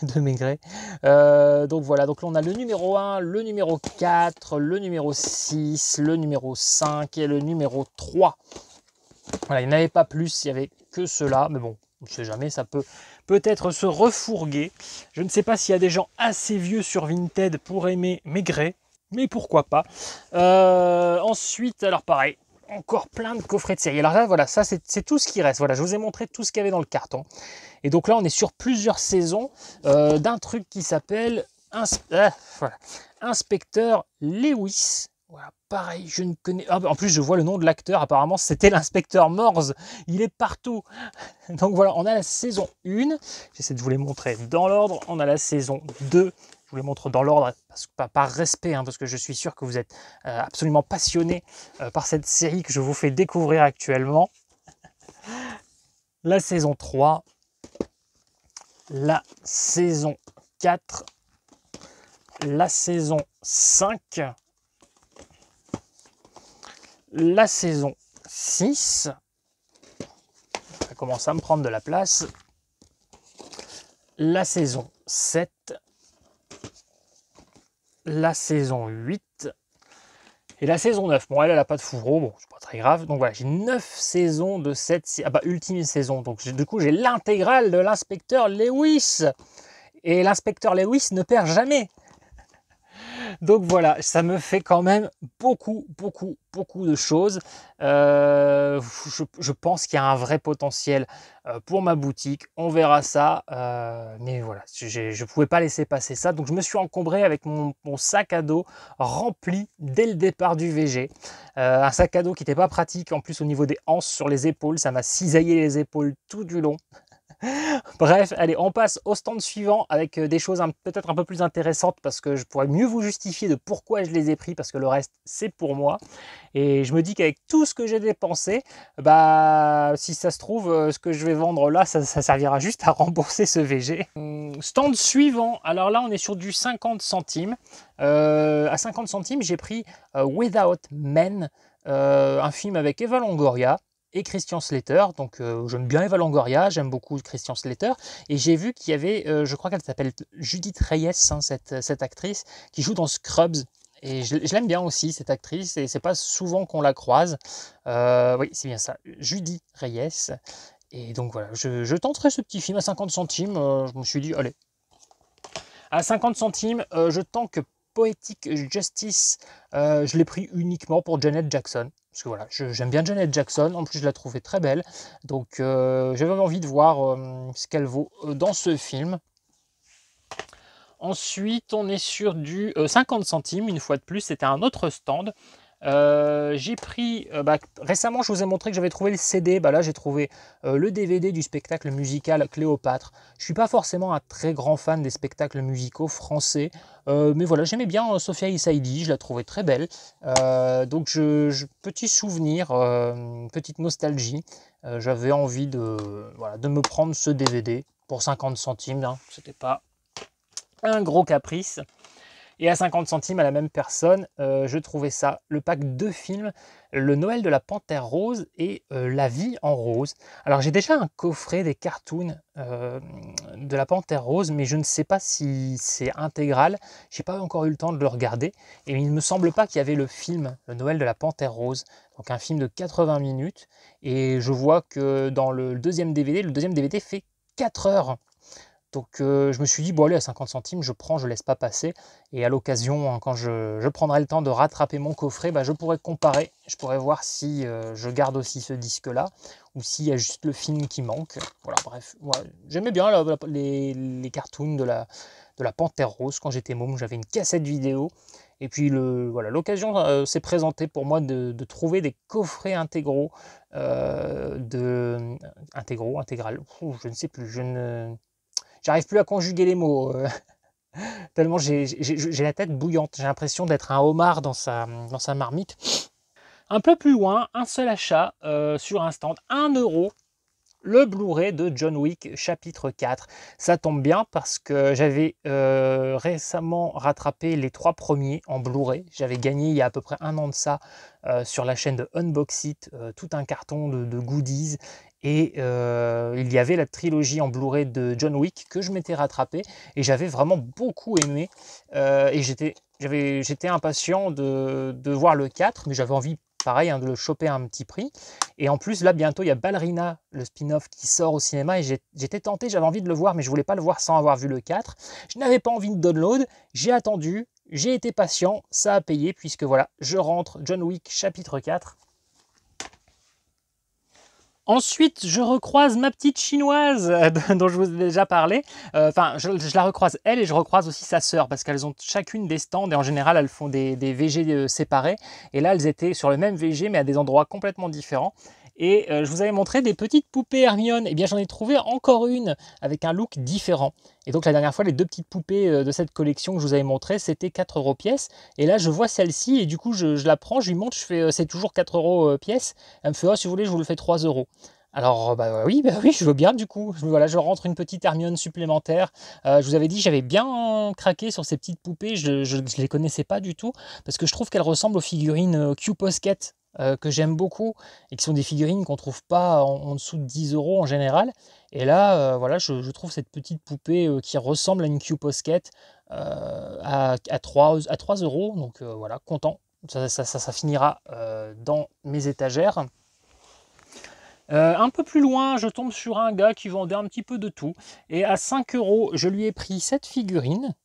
de Maigret. Donc voilà, donc là on a le numéro 1, le numéro 4, le numéro 6, le numéro 5 et le numéro 3. Voilà, il n'y en avait pas plus, il n'y avait que cela, mais bon, on ne sait jamais, ça peut peut-être se refourguer. Je ne sais pas s'il y a des gens assez vieux sur Vinted pour aimer Maigret, mais pourquoi pas. Ensuite, alors pareil, encore plein de coffrets de série. Alors là, voilà, ça c'est tout ce qui reste. Voilà, je vous ai montré tout ce qu'il y avait dans le carton. Et donc là, on est sur plusieurs saisons d'un truc qui s'appelle Inspecteur Lewis. Voilà, pareil, je ne connais... Ah, en plus, je vois le nom de l'acteur, apparemment, c'était l'inspecteur Morse. Il est partout. Donc voilà, on a la saison 1. J'essaie de vous les montrer dans l'ordre. On a la saison 2. Je vous les montre dans l'ordre, par respect, hein, parce que je suis sûr que vous êtes absolument passionnés par cette série que je vous fais découvrir actuellement. La saison 3. La saison 4. La saison 5. La saison 6, ça commence à me prendre de la place. La saison 7, la saison 8 et la saison 9. Bon, elle n'a pas de fourreau, bon, c'est pas très grave. Donc voilà, j'ai 9 saisons de cette ultime saison. Donc du coup, j'ai l'intégrale de l'inspecteur Lewis. Et l'inspecteur Lewis ne perd jamais. Donc voilà, ça me fait quand même beaucoup de choses. Je pense qu'il y a un vrai potentiel pour ma boutique. On verra ça. Mais voilà, je ne pouvais pas laisser passer ça. Donc je me suis encombré avec mon sac à dos rempli dès le départ du VG. Un sac à dos qui n'était pas pratique. En plus, au niveau des anses sur les épaules, ça m'a cisaillé les épaules tout du long. Bref, allez, on passe au stand suivant avec des choses peut-être un peu plus intéressantes parce que je pourrais mieux vous justifier de pourquoi je les ai pris parce que le reste, c'est pour moi. Et je me dis qu'avec tout ce que j'ai dépensé, bah, si ça se trouve, ce que je vais vendre là, ça servira juste à rembourser ce VG. Stand suivant, alors là, on est sur du 50 centimes. À 50 centimes, j'ai pris Without Men, un film avec Eva Longoria et Christian Slater. Donc j'aime bien Eva Longoria, j'aime beaucoup Christian Slater. Et j'ai vu qu'il y avait, je crois qu'elle s'appelle Judith Reyes, hein, cette actrice, qui joue dans Scrubs. Et je l'aime bien aussi, cette actrice, et c'est pas souvent qu'on la croise. Oui, c'est bien ça, Judy Reyes. Et donc voilà, je tenterai ce petit film à 50 centimes. Je me suis dit, allez. À 50 centimes, je tente que Poetic Justice, je l'ai pris uniquement pour Janet Jackson. Parce que voilà, j'aime bien Janet Jackson, en plus je la trouvais très belle. Donc j'avais envie de voir ce qu'elle vaut dans ce film. Ensuite, on est sur du 50 centimes, une fois de plus, c'était un autre stand. J'ai pris, récemment je vous ai montré que j'avais trouvé le CD, là j'ai trouvé le DVD du spectacle musical Cléopâtre. Je suis pas forcément un très grand fan des spectacles musicaux français, mais voilà, j'aimais bien Sophia Issaidi, je la trouvais très belle. Donc petit souvenir, petite nostalgie, j'avais envie de me prendre ce DVD pour 50 centimes, hein. C'était pas un gros caprice. Et à 50 centimes à la même personne, je trouvais ça, le pack 2 films, Le Noël de la Panthère Rose et La Vie en Rose. Alors j'ai déjà un coffret des cartoons de la Panthère Rose, mais je ne sais pas si c'est intégral. Je n'ai pas encore eu le temps de le regarder. Et il ne me semble pas qu'il y avait le film Le Noël de la Panthère Rose, donc un film de 80 minutes. Et je vois que dans le deuxième DVD fait 4 heures. Donc je me suis dit, bon allez, à 50 centimes, je prends, je laisse pas passer. Et à l'occasion, hein, quand je prendrai le temps de rattraper mon coffret, je pourrai comparer. Je pourrai voir si je garde aussi ce disque-là ou s'il y a juste le film qui manque. Voilà, bref, voilà. J'aimais bien les cartoons de la Panthère Rose. Quand j'étais môme, j'avais une cassette vidéo. Et puis l'occasion s'est présentée pour moi de trouver des coffrets intégraux, intégral, je ne sais plus, j'arrive plus à conjuguer les mots, tellement j'ai la tête bouillante. J'ai l'impression d'être un homard dans sa marmite. Un peu plus loin, un seul achat sur un stand, 1 €, le Blu-ray de John Wick chapitre 4. Ça tombe bien parce que j'avais récemment rattrapé les 3 premiers en Blu-ray. J'avais gagné il y a à peu près 1 an de ça sur la chaîne de Unboxit, tout un carton de goodies. Et il y avait la trilogie en Blu-ray de John Wick que je m'étais rattrapé et j'avais vraiment beaucoup aimé. Et j'étais impatient de voir le 4, mais j'avais envie, pareil, de le choper à un petit prix. Et en plus, là, bientôt, il y a Ballerina, le spin-off qui sort au cinéma. Et j'étais tenté, j'avais envie de le voir, mais je ne voulais pas le voir sans avoir vu le 4. Je n'avais pas envie de download, j'ai attendu, j'ai été patient, ça a payé, puisque voilà, je rentre John Wick chapitre 4. Ensuite, je recroise ma petite chinoise dont je vous ai déjà parlé. Je la recroise elle et je recroise aussi sa sœur parce qu'elles ont chacune des stands et en général, elles font des VG séparés. Et là, elles étaient sur le même VG mais à des endroits complètement différents. Et je vous avais montré des petites poupées Hermione. Et bien, j'en ai trouvé encore une avec un look différent. Et donc, la dernière fois, les 2 petites poupées de cette collection que je vous avais montré, c'était 4 € pièce. Et là, je vois celle-ci et du coup, je la prends, je lui montre, je fais c'est toujours 4 € pièce. Elle me fait, oh, si vous voulez, je vous le fais 3 €. Alors, oui, je veux bien du coup. Voilà, je rentre une petite Hermione supplémentaire. Je vous avais dit, j'avais bien craqué sur ces petites poupées. Je les connaissais pas du tout parce que je trouve qu'elles ressemblent aux figurines Q-Posket. Que j'aime beaucoup et qui sont des figurines qu'on ne trouve pas en dessous de 10 € en général. Et là, voilà, je trouve cette petite poupée qui ressemble à une Q-Posket à 3 €. Donc voilà, content. Ça finira dans mes étagères. Un peu plus loin, je tombe sur un gars qui vendait un petit peu de tout. Et à 5 €, je lui ai pris cette figurine.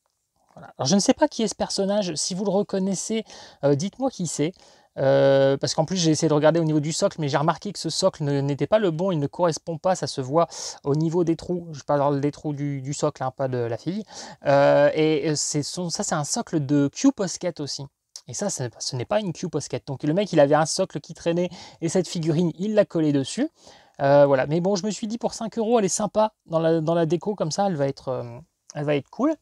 Voilà. Alors, je ne sais pas qui est ce personnage. Si vous le reconnaissez, dites-moi qui c'est. Parce qu'en plus j'ai essayé de regarder au niveau du socle, mais j'ai remarqué que ce socle n'était pas le bon, il ne correspond pas, ça se voit au niveau des trous, je parle des trous du socle, hein, pas de la fille. Et ça c'est un socle de Q-Posket aussi. Et ça, ce n'est pas une Q-Posket. Donc le mec, il avait un socle qui traînait et cette figurine, il l'a collé dessus. Voilà. Mais bon, je me suis dit pour 5 euros, elle est sympa dans la déco comme ça, elle va être cool.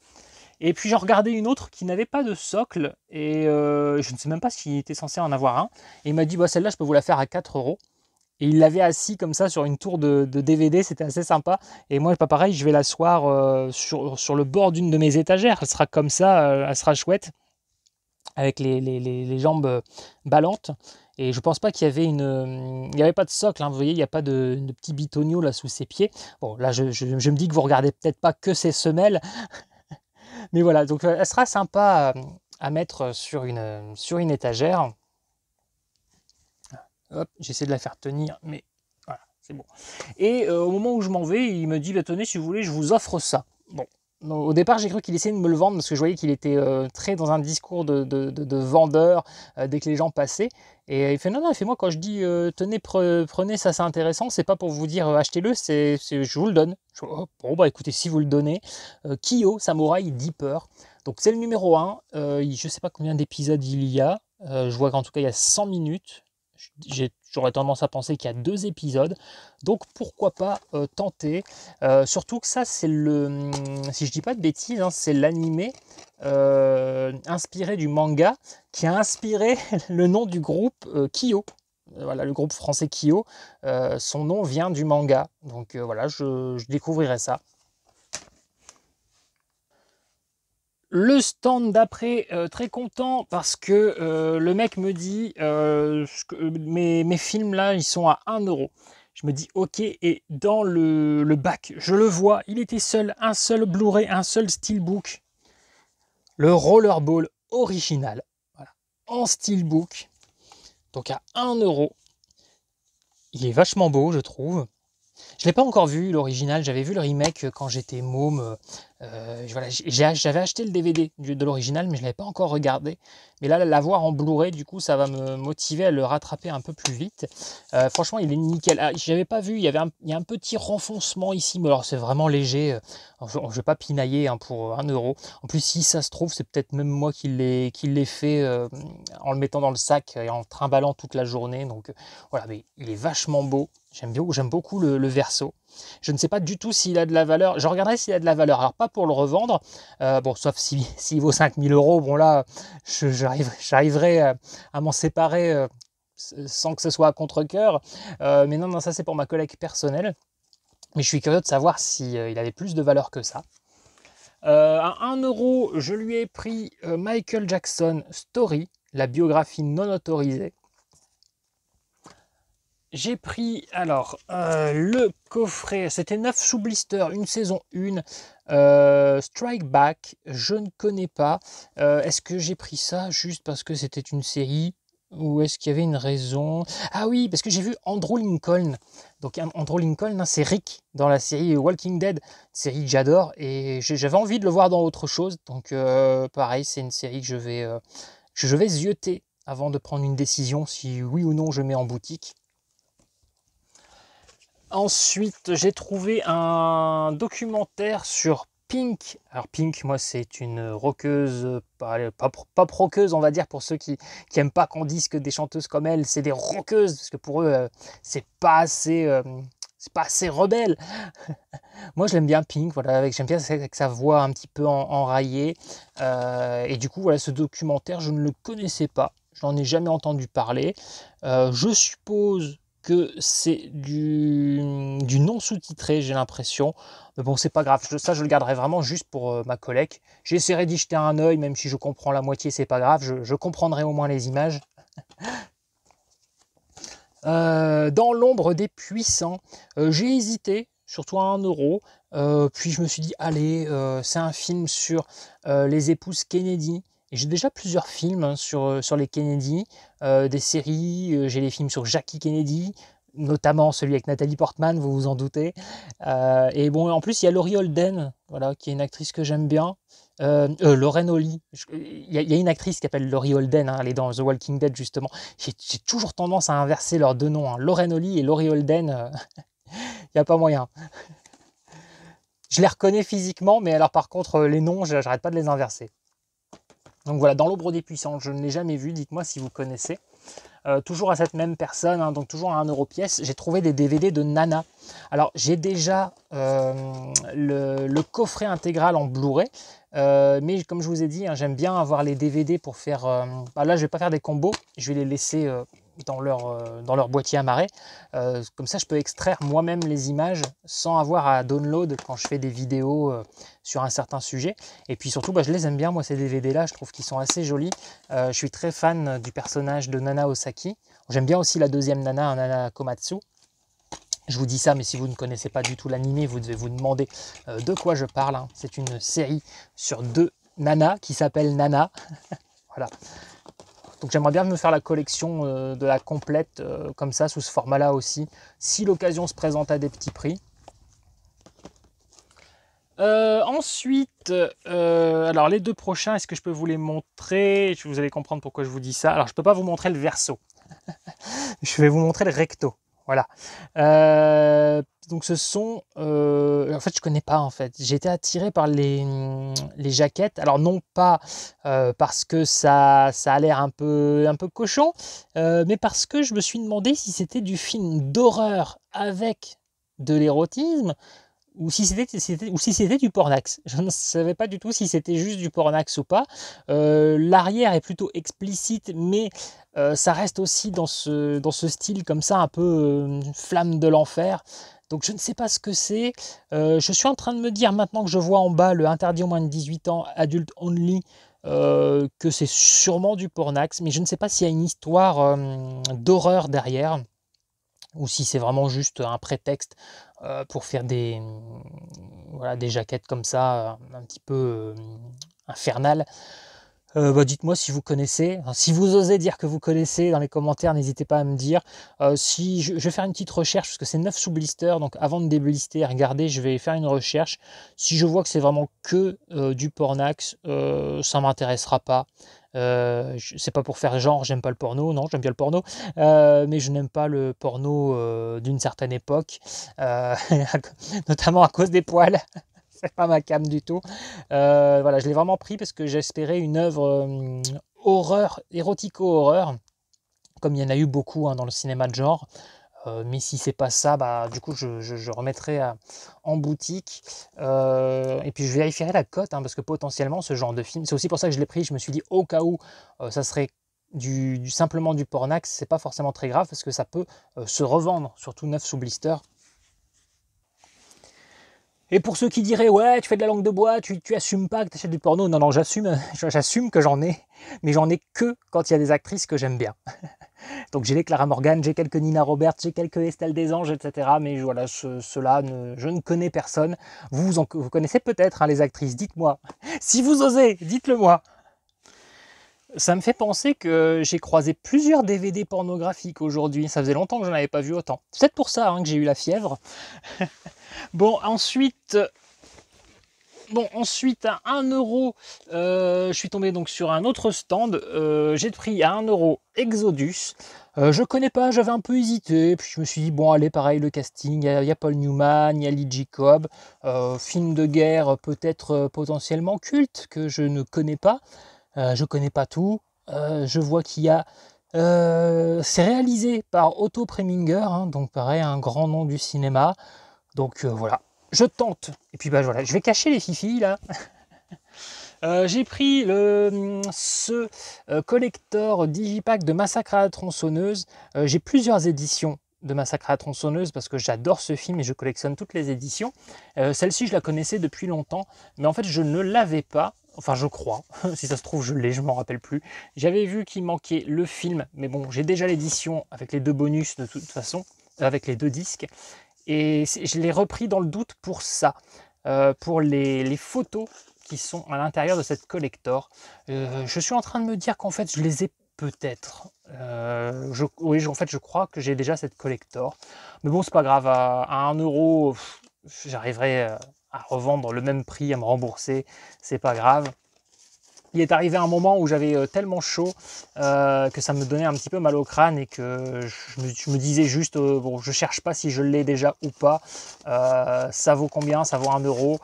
Et puis j'en regardais une autre qui n'avait pas de socle et je ne sais même pas s'il était censé en avoir un. Et il m'a dit bah, celle-là, je peux vous la faire à 4 euros. Et il l'avait assis comme ça sur une tour de DVD, c'était assez sympa. Et moi, pas pareil, je vais l'asseoir sur le bord d'une de mes étagères. Elle sera comme ça, elle sera chouette, avec les jambes ballantes. Et je pense pas qu'il y avait il n'y avait pas de socle, hein, vous voyez, il n'y a pas de petit bitonio là sous ses pieds. Bon, là, je me dis que vous regardez peut-être pas que ses semelles, mais voilà, donc elle sera sympa à mettre sur une étagère. Hop, j'essaie de la faire tenir, mais voilà, c'est bon. Et au moment où je m'en vais, il me dit bah, tenez, si vous voulez, je vous offre ça. Bon, au départ, j'ai cru qu'il essayait de me le vendre parce que je voyais qu'il était très dans un discours de vendeur dès que les gens passaient. Et il fait non, moi quand je dis tenez, prenez, ça c'est intéressant, c'est pas pour vous dire achetez-le, je vous le donne. Oh, bon, bah écoutez, si vous le donnez, Kyo Samurai Deeper. Donc c'est le numéro 1. Je sais pas combien d'épisodes il y a. Je vois qu'en tout cas, il y a 100 minutes. J'aurais tendance à penser qu'il y a 2 épisodes, donc pourquoi pas tenter. Surtout que ça, c'est si je dis pas de bêtises, hein, c'est l'animé inspiré du manga qui a inspiré le nom du groupe Kyo. Voilà, le groupe français Kyo, son nom vient du manga, donc voilà, je découvrirai ça. Le stand d'après, très content parce que le mec me dit mes films là, ils sont à 1 euro. Je me dis ok, et dans le bac, je le vois, il était seul, un seul Blu-ray, un seul Steelbook. Le Rollerball original, voilà, en Steelbook, donc à 1 euro. Il est vachement beau, je trouve. Je ne l'ai pas encore vu, l'original. J'avais vu le remake quand j'étais môme. Voilà, j'avais acheté le DVD de l'original, mais je ne l'avais pas encore regardé. Mais là, l'avoir en Blu-ray, du coup, ça va me motiver à le rattraper un peu plus vite. Franchement, il est nickel. Ah, je n'avais pas vu, il y a un petit renfoncement ici, mais alors c'est vraiment léger. Je ne vais pas pinailler hein, pour 1 euro. En plus, si ça se trouve, c'est peut-être même moi qui l'ai fait en le mettant dans le sac et en trimballant toute la journée. Donc voilà, mais il est vachement beau. J'aime beaucoup le verso. Je ne sais pas du tout s'il a de la valeur. Je regarderai s'il a de la valeur. Alors, pas pour le revendre. Bon, sauf s'il vaut 5000 euros. Bon, là, j'arriverai à m'en séparer sans que ce soit à contre-cœur. Mais non, ça, c'est pour ma collègue personnelle. Mais je suis curieux de savoir s'il avait plus de valeur que ça. À 1 euro, je lui ai pris Michael Jackson Story, la biographie non autorisée. J'ai pris alors le coffret, c'était 9 sous blister, une saison 1, Strike Back, je ne connais pas. Est-ce que j'ai pris ça juste parce que c'était une série ou est-ce qu'il y avait une raison? Ah oui, parce que j'ai vu Andrew Lincoln. Donc Andrew Lincoln, hein, c'est Rick dans la série Walking Dead, série que j'adore et j'avais envie de le voir dans autre chose. Donc pareil, c'est une série que je vais zioter avant de prendre une décision si oui ou non je mets en boutique. Ensuite, j'ai trouvé un documentaire sur Pink. Alors Pink, moi, c'est une rockeuse, pas rockeuses, on va dire, pour ceux qui n'aiment pas qu'on dise que des chanteuses comme elle, c'est des rockeuses, parce que pour eux, c'est pas assez rebelle. Moi, je l'aime bien Pink, voilà, j'aime bien avec sa voix un petit peu enraillée. Et du coup, voilà, ce documentaire, je ne le connaissais pas. Je n'en ai jamais entendu parler. Je suppose que c'est du non sous-titré, j'ai l'impression. Mais bon, c'est pas grave. Ça, je le garderai vraiment juste pour ma collègue. J'essaierai d'y jeter un œil, même si je comprends la moitié, c'est pas grave. Je comprendrai au moins les images. Dans l'ombre des puissants, j'ai hésité, surtout à 1 euro. Puis je me suis dit, allez, c'est un film sur les épouses Kennedy. Et j'ai déjà plusieurs films hein, sur les Kennedy, des séries, j'ai les films sur Jackie Kennedy, notamment celui avec Nathalie Portman, vous vous en doutez. Et bon, en plus, il y a Laurie Holden, voilà, qui est une actrice que j'aime bien. Lauren Holly, il y a une actrice qui s'appelle Laurie Holden, hein, elle est dans The Walking Dead justement. J'ai toujours tendance à inverser leurs deux noms, hein. Lauren Holly et Laurie Holden, il n'y a pas moyen. Je les reconnais physiquement, mais alors par contre, les noms, j'arrête pas de les inverser. Donc voilà, dans l'Aube des puissances, je ne l'ai jamais vu, dites-moi si vous connaissez. Toujours à cette même personne, hein, donc toujours à 1 euro pièce, j'ai trouvé des DVD de Nana. Alors j'ai déjà le coffret intégral en Blu-ray, mais comme je vous ai dit, hein, j'aime bien avoir les DVD pour faire... là je vais pas faire des combos, je vais les laisser dans leur boîtier amarré. Comme ça je peux extraire moi-même les images sans avoir à download quand je fais des vidéos sur un certain sujet. Et puis surtout je les aime bien moi ces DVD là, je trouve qu'ils sont assez jolis. Je suis très fan du personnage de Nana Osaki. J'aime bien aussi la deuxième Nana, Nana Komatsu. Je vous dis ça, mais si vous ne connaissez pas du tout l'anime, vous devez vous demander de quoi je parle. Hein. C'est une série sur 2 nanas qui s'appelle Nana. Voilà. Donc j'aimerais bien me faire la collection de la complète comme ça, sous ce format-là aussi, si l'occasion se présente à des petits prix. Ensuite, alors les 2 prochains, est-ce que je peux vous les montrer? Vous allez comprendre pourquoi je vous dis ça. Alors je ne peux pas vous montrer le verso. Je vais vous montrer le recto. Voilà. Donc ce sont... en fait, je connais pas en fait. J'ai été attiré par les jaquettes. Alors non pas parce que ça a l'air un peu cochon, mais parce que je me suis demandé si c'était du film d'horreur avec de l'érotisme ou si c'était du pornax. Je ne savais pas du tout si c'était juste du pornax ou pas. L'arrière est plutôt explicite, mais ça reste aussi dans ce style comme ça, un peu flamme de l'enfer. Donc je ne sais pas ce que c'est. Je suis en train de me dire, maintenant que je vois en bas le interdit aux moins de 18 ans, adulte only, que c'est sûrement du pornax, mais je ne sais pas s'il y a une histoire d'horreur derrière, ou si c'est vraiment juste un prétexte pour faire des jaquettes comme ça, un petit peu infernales. Dites-moi si vous connaissez, si vous osez dire que vous connaissez dans les commentaires, n'hésitez pas à me dire. Si je vais faire une petite recherche, parce que c'est 9 sous blister, donc avant de déblister, regardez, je vais faire une recherche. Si je vois que c'est vraiment que du pornax, ça m'intéressera pas. C'est pas pour faire genre j'aime pas le porno, non, j'aime bien le porno, mais je n'aime pas le porno d'une certaine époque, notamment à cause des poils. C'est pas ma came du tout. Voilà, je l'ai vraiment pris parce que j'espérais une œuvre horreur, érotico-horreur, comme il y en a eu beaucoup hein, dans le cinéma de genre. Mais si c'est pas ça, du coup je remettrai en boutique. Et puis je vérifierai la cote, hein, parce que potentiellement ce genre de film, c'est aussi pour ça que je l'ai pris. Je me suis dit au cas où ça serait simplement du pornax, c'est pas forcément très grave parce que ça peut se revendre, surtout 9 sous blister. Et pour ceux qui diraient, ouais, tu fais de la langue de bois, tu assumes pas que tu achètes du porno. Non, non, j'assume que j'en ai, mais j'en ai que quand il y a des actrices que j'aime bien. Donc j'ai les Clara Morgan, j'ai quelques Nina Roberts, j'ai quelques Estelle Desanges, etc. Mais voilà, ceux-là, je ne connais personne. Vous connaissez peut-être hein, les actrices, dites-moi. Si vous osez, dites-le moi. Ça me fait penser que j'ai croisé plusieurs DVD pornographiques aujourd'hui. Ça faisait longtemps que je n'en avais pas vu autant. C'est peut-être pour ça hein, que j'ai eu la fièvre. Bon, ensuite à 1 euro, je suis tombé donc sur un autre stand. J'ai pris à 1 euro Exodus. Je connais pas, j'avais un peu hésité. Puis je me suis dit, bon, allez, pareil, le casting. Il y a Paul Newman, il y a Lee Jacob. Film de guerre peut-être potentiellement culte que je ne connais pas. Je connais pas tout. Je vois qu'il y a. C'est réalisé par Otto Preminger, hein, donc pareil, un grand nom du cinéma. Donc voilà, je tente. Et puis voilà, je vais cacher les fifis là. J'ai pris ce collector digipack de Massacre à la tronçonneuse. J'ai plusieurs éditions de Massacre à la tronçonneuse parce que j'adore ce film et je collectionne toutes les éditions. Celle-ci, je la connaissais depuis longtemps, mais en fait, je ne l'avais pas. Enfin, je crois. Si ça se trouve, je l'ai, je m'en rappelle plus. J'avais vu qu'il manquait le film, mais bon, j'ai déjà l'édition avec les 2 bonus de toute façon, avec les 2 disques. Et je l'ai repris dans le doute pour ça, pour les photos qui sont à l'intérieur de cette collector. Je suis en train de me dire qu'en fait, je les ai peut-être. Oui, en fait, je crois que j'ai déjà cette collector. Mais bon, c'est pas grave, à 1 euro, j'arriverai à revendre le même prix, à me rembourser, c'est pas grave. il est arrivé un moment où j'avais tellement chaud que ça me donnait un petit peu mal au crâne et que je me disais juste, bon, je cherche pas si je l'ai déjà ou pas. Ça vaut combien? Ça vaut 1 euro.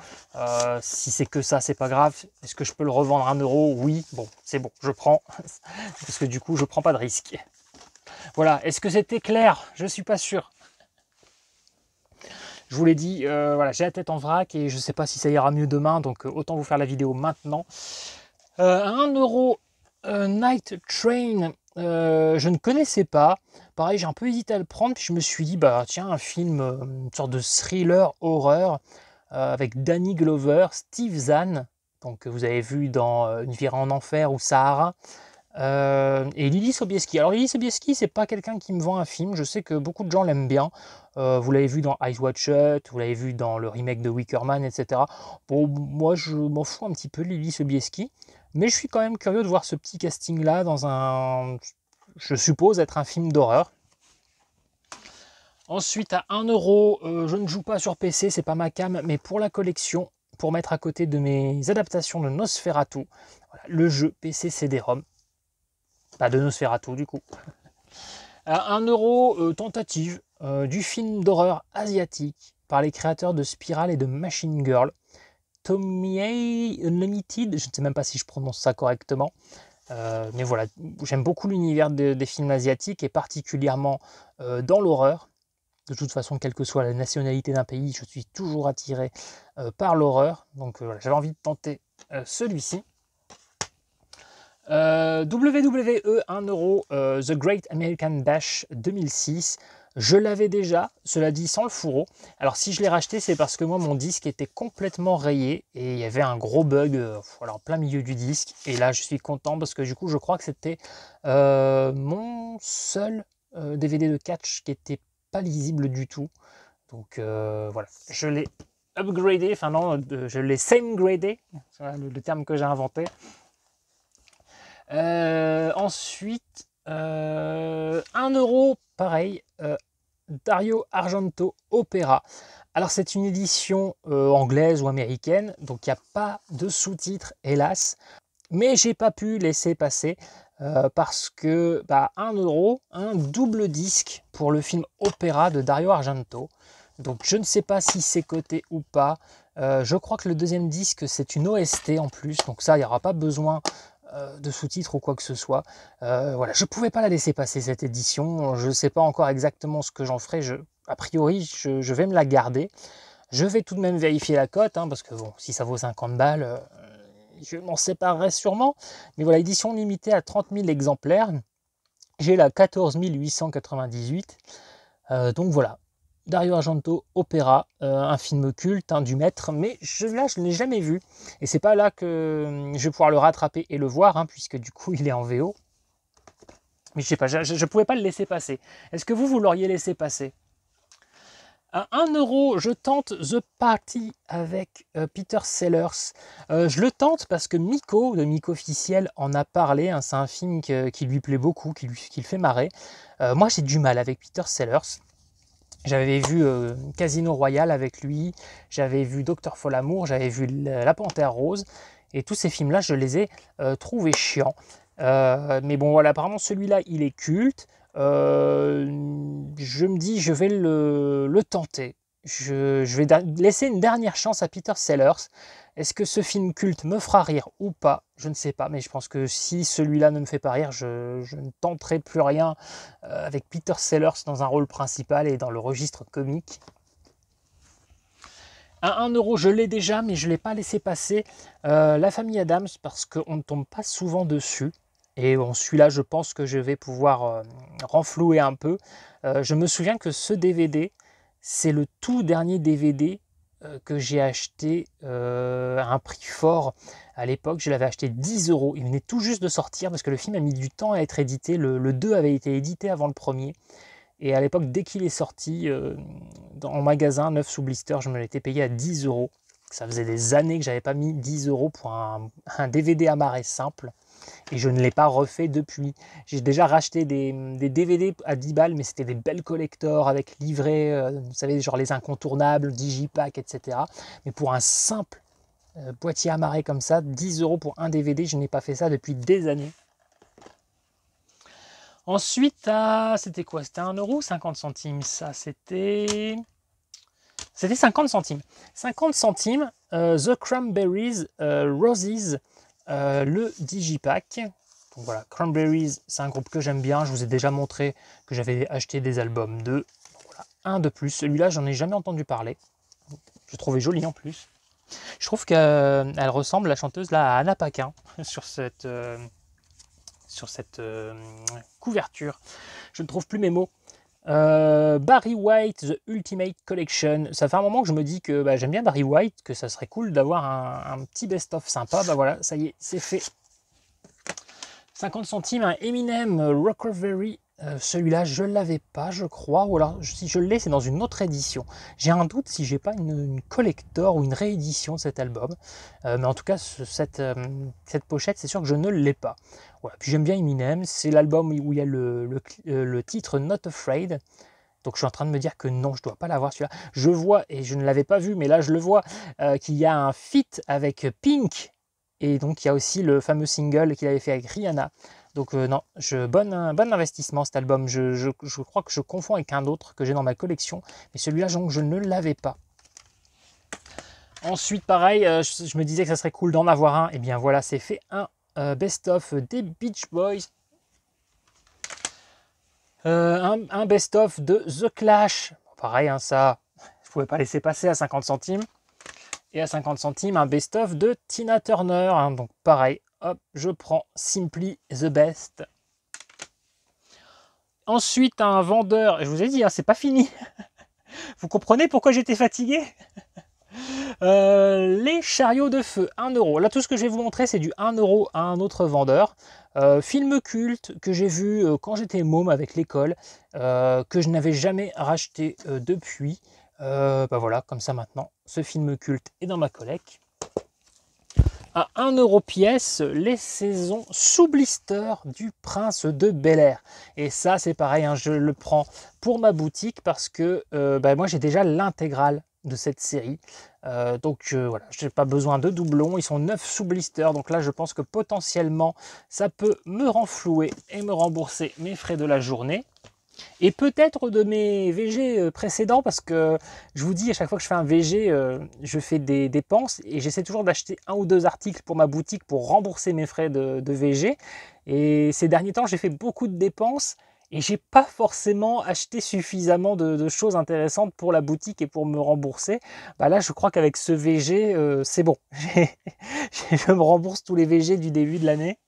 Si c'est que ça, c'est pas grave. Est-ce que je peux le revendre 1 euro? Oui, bon, c'est bon, je prends. Parce que du coup, je prends pas de risque. Voilà, est-ce que c'était clair? Je suis pas sûr. Je vous l'ai dit, voilà, j'ai la tête en vrac et je sais pas si ça ira mieux demain, donc autant vous faire la vidéo maintenant. 1 euro Night Train, je ne connaissais pas. Pareil, j'ai un peu hésité à le prendre, puis je me suis dit, bah tiens, un film, une sorte de thriller horreur avec Danny Glover, Steve Zahn, donc vous avez vu dans Une virée en enfer ou Sahara, et Lily Sobieski. Alors Lily Sobieski, c'est pas quelqu'un qui me vend un film, je sais que beaucoup de gens l'aiment bien. Vous l'avez vu dans Eyes Wide Shut, vous l'avez vu dans le remake de Wicker Man, etc. Bon, moi je m'en fous un petit peu de Lily Sobieski, mais je suis quand même curieux de voir ce petit casting là dans un, je suppose, être un film d'horreur. Ensuite à 1 euro, je ne joue pas sur PC, c'est pas ma cam, mais pour la collection, pour mettre à côté de mes adaptations de Nosferatu, voilà, le jeu PC CD-ROM, pas de Nosferatu du coup. À 1 euro, tentative du film d'horreur asiatique par les créateurs de Spiral et de Machine Girl, Tomiei Unlimited, je ne sais même pas si je prononce ça correctement, mais voilà, j'aime beaucoup l'univers des films asiatiques et particulièrement dans l'horreur. De toute façon, quelle que soit la nationalité d'un pays, je suis toujours attiré par l'horreur, donc voilà, j'avais envie de tenter celui-ci. WWE 1 euro, The Great American Bash 2006. Je l'avais déjà, cela dit, sans le fourreau. Alors si je l'ai racheté, c'est parce que moi, mon disque était complètement rayé et il y avait un gros bug en plein milieu du disque. Et là, je suis content parce que du coup, je crois que c'était mon seul DVD de catch qui n'était pas lisible du tout. Donc voilà, je l'ai upgradé, enfin non, je l'ai same-gradé, c'est le terme que j'ai inventé. Ensuite, 1 euro, pareil, Dario Argento Opera. Alors c'est une édition anglaise ou américaine, donc il n'y a pas de sous-titres, hélas. Mais j'ai pas pu laisser passer parce que 1 euro, un double disque pour le film Opera de Dario Argento. Donc je ne sais pas si c'est coté ou pas. Je crois que le deuxième disque c'est une OST en plus, donc ça il n'y aura pas besoin de sous-titres ou quoi que ce soit. Voilà, je ne pouvais pas la laisser passer cette édition. Je ne sais pas encore exactement ce que j'en ferai. A priori, je vais me la garder. Je vais tout de même vérifier la cote, parce que bon, si ça vaut 50 balles, je m'en séparerai sûrement. Mais voilà, édition limitée à 30 000 exemplaires. J'ai la 14 898. Donc voilà, Dario Argento, Opera, un film culte du maître, mais là je ne l'ai jamais vu. Et c'est pas là que je vais pouvoir le rattraper et le voir, puisque du coup il est en VO. Mais je sais pas, je ne pouvais pas le laisser passer. Est-ce que vous l'auriez laissé passer? À 1 euro, je tente The Party avec Peter Sellers. Je le tente parce que Miko, de Miko Officiel, en a parlé. C'est un film qui lui plaît beaucoup, qui le fait marrer. Moi j'ai du mal avec Peter Sellers. J'avais vu Casino Royale avec lui, j'avais vu Docteur Folamour, j'avais vu La Panthère Rose, et tous ces films-là, je les ai trouvés chiants. Mais bon, voilà, apparemment celui-là, il est culte. Je me dis, je vais le tenter. Je vais laisser une dernière chance à Peter Sellers. Est-ce que ce film culte me fera rire ou pas? Je ne sais pas, mais je pense que si celui-là ne me fait pas rire, je ne tenterai plus rien avec Peter Sellers dans un rôle principal et dans le registre comique. À 1 euro, je l'ai déjà, mais je ne l'ai pas laissé passer. La famille Adams, parce qu'on ne tombe pas souvent dessus. Et bon, celui-là, je pense que je vais pouvoir renflouer un peu. Je me souviens que ce DVD, c'est le tout dernier DVD que j'ai acheté à un prix fort. À l'époque, je l'avais acheté 10 euros. Il venait tout juste de sortir parce que le film a mis du temps à être édité. Le 2 avait été édité avant le premier. Et à l'époque, dès qu'il est sorti en magasin, neuf sous blister, je me l'étais payé à 10 euros. Ça faisait des années que je n'avais pas mis 10 euros pour un DVD amarré simple. Et je ne l'ai pas refait depuis. J'ai déjà racheté des DVD à 10 balles, mais c'était des belles collectors avec livret, vous savez, genre les incontournables, Digipack, etc. Mais pour un simple boîtier amarré comme ça, 10 € pour un DVD, je n'ai pas fait ça depuis des années. Ensuite, c'était quoi? C'était 1 € 50 centimes, ça c'était 50 centimes. 50 centimes, The Cranberries Roses, le Digipack. Donc voilà, Cranberries, c'est un groupe que j'aime bien. Je vous ai déjà montré que j'avais acheté des albums d'eux. Voilà, un de plus. Celui-là, j'en ai jamais entendu parler. Je trouvais joli en plus. Je trouve qu'elle ressemble, la chanteuse, là, à Anna Paquin sur cette couverture. Je ne trouve plus mes mots. Barry White, The Ultimate Collection. Ça fait un moment que je me dis que j'aime bien Barry White, que ça serait cool d'avoir un petit best-of sympa. Voilà, ça y est, c'est fait. 50 centimes, un Eminem Recovery. Celui-là, je ne l'avais pas, je crois. Ou alors, si je l'ai, c'est dans une autre édition. J'ai un doute si j'ai pas une collector ou une réédition de cet album. Mais en tout cas, cette pochette, c'est sûr que je ne l'ai pas. Voilà. Puis j'aime bien Eminem. C'est l'album où il y a le titre Not Afraid. Donc je suis en train de me dire que non, je ne dois pas l'avoir celui-là. Je vois, et je ne l'avais pas vu, mais là je le vois, qu'il y a un feat avec Pink. Et donc il y a aussi le fameux single qu'il avait fait avec Rihanna. Donc non, bon investissement cet album. Je crois que je confonds avec un autre que j'ai dans ma collection. Mais celui-là, je ne l'avais pas. Ensuite, pareil, je me disais que ça serait cool d'en avoir un. Et bien voilà, c'est fait un best-of des Beach Boys. Un best-of de The Clash. Pareil, ça, je ne pouvais pas laisser passer à 50 centimes. Et à 50 centimes, un best-of de Tina Turner. Donc pareil, hop, je prends Simply the Best. Ensuite, un vendeur, je vous ai dit, c'est pas fini. Vous comprenez pourquoi j'étais fatigué? Les chariots de feu, 1 €. Là, tout ce que je vais vous montrer, c'est du 1 € à un autre vendeur. Film culte que j'ai vu quand j'étais môme avec l'école, que je n'avais jamais racheté depuis. Voilà, comme ça maintenant, ce film culte est dans ma collecte. À 1 € pièce, les saisons sous blister du Prince de Bel-Air. Et ça, c'est pareil, je le prends pour ma boutique parce que moi, j'ai déjà l'intégrale de cette série. Donc voilà, je n'ai pas besoin de doublons. Ils sont 9 sous blister. Donc là, je pense que potentiellement, ça peut me renflouer et me rembourser mes frais de la journée. Et peut-être de mes VG précédents, parce que je vous dis, à chaque fois que je fais un VG, je fais des dépenses et j'essaie toujours d'acheter 1 ou 2 articles pour ma boutique pour rembourser mes frais de VG. Et ces derniers temps, j'ai fait beaucoup de dépenses et j'ai pas forcément acheté suffisamment de choses intéressantes pour la boutique et pour me rembourser. Là, je crois qu'avec ce VG, c'est bon. Je me rembourse tous les VG du début de l'année.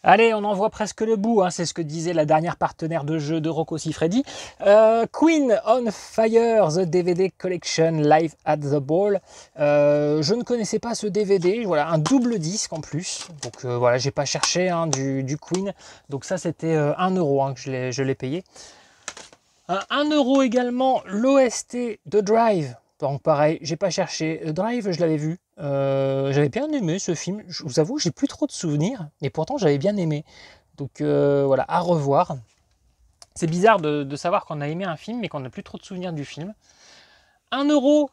Allez, on en voit presque le bout, c'est ce que disait la dernière partenaire de jeu de Rocco Siffredi. Queen on Fire, The DVD Collection Live at the Ball. Je ne connaissais pas ce DVD, voilà, un double disque en plus. Donc voilà, j'ai pas cherché du Queen. Donc ça, c'était 1 € que je l'ai payé. 1 € également, l'OST de Drive. Donc pareil, j'ai pas cherché. Drive, je l'avais vu. J'avais bien aimé ce film. Je vous avoue, j'ai plus trop de souvenirs, mais pourtant j'avais bien aimé. Donc voilà, à revoir. C'est bizarre de savoir qu'on a aimé un film, mais qu'on n'a plus trop de souvenirs du film. 1 €.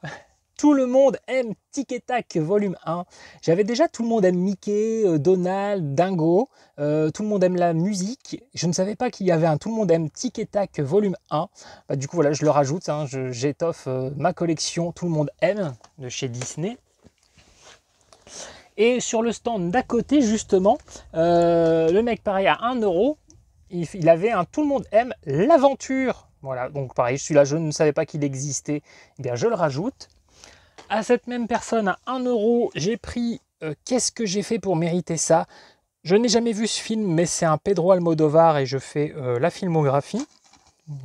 Tout le monde aime Tic et Tac volume 1. J'avais déjà Tout le monde aime Mickey, Donald, Dingo. Tout le monde aime la musique. Je ne savais pas qu'il y avait un Tout le monde aime Tic et Tac volume 1. Du coup, voilà, je le rajoute. J'étoffe ma collection Tout le monde aime de chez Disney. Et sur le stand d'à côté, justement, le mec, pareil, à 1 €, il avait un Tout le monde aime l'aventure. Voilà, donc pareil, celui-là, je ne savais pas qu'il existait. Eh bien, je le rajoute. À cette même personne, à 1 €, j'ai pris Qu'est-ce que j'ai fait pour mériter ça? Je n'ai jamais vu ce film, mais c'est un Pedro Almodovar et je fais la filmographie.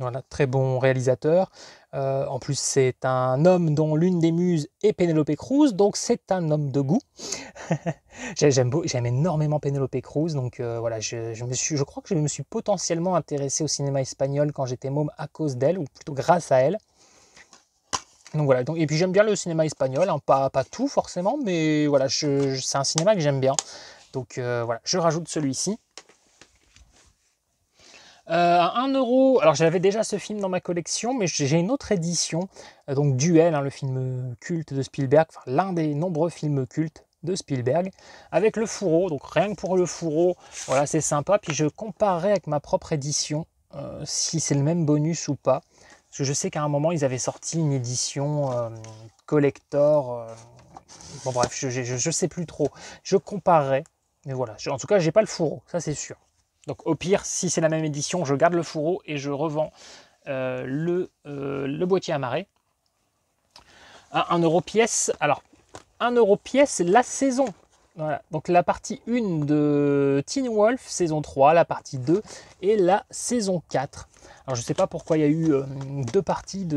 Voilà, très bon réalisateur. En plus, c'est un homme dont l'une des muses est Penélope Cruz, donc c'est un homme de goût. J'aime énormément Penélope Cruz, donc voilà, je crois que je me suis potentiellement intéressé au cinéma espagnol quand j'étais môme à cause d'elle, ou plutôt grâce à elle. Donc voilà, et puis j'aime bien le cinéma espagnol, pas tout forcément, mais voilà, c'est un cinéma que j'aime bien. Donc voilà, je rajoute celui-ci. À 1 euro, alors j'avais déjà ce film dans ma collection, mais j'ai une autre édition, donc Duel, hein, le film culte de Spielberg, enfin, l'un des nombreux films cultes de Spielberg, avec le fourreau, donc rien que pour le fourreau, voilà, c'est sympa, puis je comparerai avec ma propre édition, si c'est le même bonus ou pas, parce que je sais qu'à un moment, ils avaient sorti une édition collector, bon bref, je sais plus trop, je comparerai, mais voilà, en tout cas, j'ai pas le fourreau, ça c'est sûr. Donc au pire, si c'est la même édition, je garde le fourreau et je revends le boîtier amarré à 1 euro pièce. Alors, 1 euro pièce, la saison. Voilà. Donc la partie 1 de Teen Wolf, saison 3, la partie 2 et la saison 4. Alors je ne sais pas pourquoi il y a eu deux parties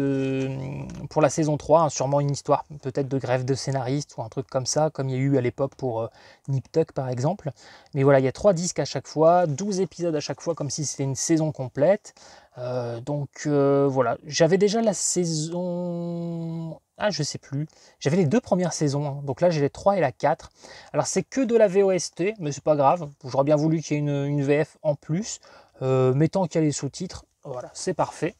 pour la saison 3, hein, sûrement une histoire peut-être de grève de scénaristes ou un truc comme ça, comme il y a eu à l'époque pour Nip Tuck par exemple. Mais voilà, il y a 3 disques à chaque fois, 12 épisodes à chaque fois, comme si c'était une saison complète. Voilà, j'avais déjà la saison... Ah, je sais plus. J'avais les 2 premières saisons, hein. Donc là j'ai les 3 et la 4. Alors c'est que de la VOST, mais c'est pas grave. J'aurais bien voulu qu'il y ait une VF en plus. Mais tant qu'il y a les sous-titres, voilà, c'est parfait.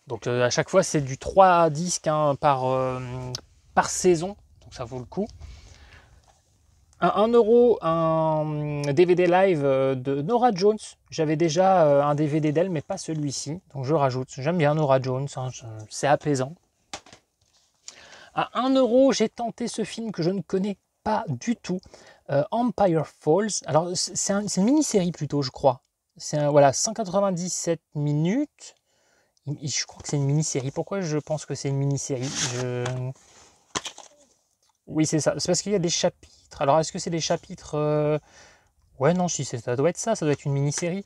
Donc à chaque fois c'est du 3 disques, hein, par saison, donc ça vaut le coup. 1 euro, un DVD live de Norah Jones. J'avais déjà un DVD d'elle, mais pas celui-ci. Donc je rajoute. J'aime bien Norah Jones, hein, c'est apaisant. À 1 euro, j'ai tenté ce film que je ne connais pas du tout. Empire Falls. Alors c'est une mini-série plutôt, je crois. C'est voilà, 197 minutes. Je crois que c'est une mini-série. Pourquoi je pense que c'est une mini-série Oui, c'est ça. C'est parce qu'il y a des chapitres. Alors, est-ce que c'est des chapitres Ouais, non, si, ça doit être ça. Ça doit être une mini-série.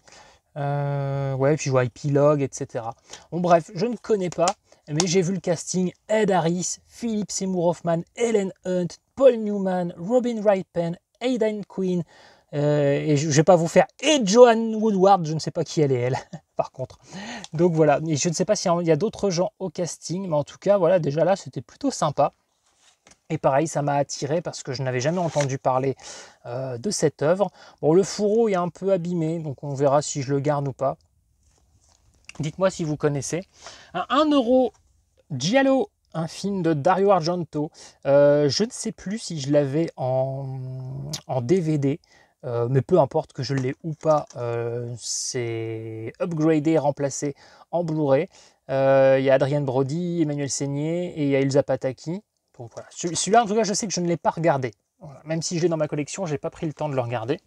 Ouais, puis je vois épilogue, etc. Bon, bref, je ne connais pas. Mais j'ai vu le casting. Ed Harris, Philip Seymour Hoffman, Helen Hunt, Paul Newman, Robin Wright-Penn, Aidan Quinn. Et je ne vais pas vous faire... Et Joanne Woodward, je ne sais pas qui elle est, elle, par contre. Donc voilà, et je ne sais pas s'il y a d'autres gens au casting, mais en tout cas, voilà, déjà là, c'était plutôt sympa. Et pareil, ça m'a attiré parce que je n'avais jamais entendu parler de cette œuvre. Bon, le fourreau est un peu abîmé, donc on verra si je le garde ou pas. Dites-moi si vous connaissez. 1 euro, Giallo, un film de Dario Argento. Je ne sais plus si je l'avais en DVD, mais peu importe que je l'ai ou pas, c'est upgradé, remplacé en Blu-ray. Il y a Adrien Brody, Emmanuel Seigné et il y a Elsa Pataki. Donc voilà. Celui-là, en tout cas, je sais que je ne l'ai pas regardé. Voilà. Même si je l'ai dans ma collection, je n'ai pas pris le temps de le regarder.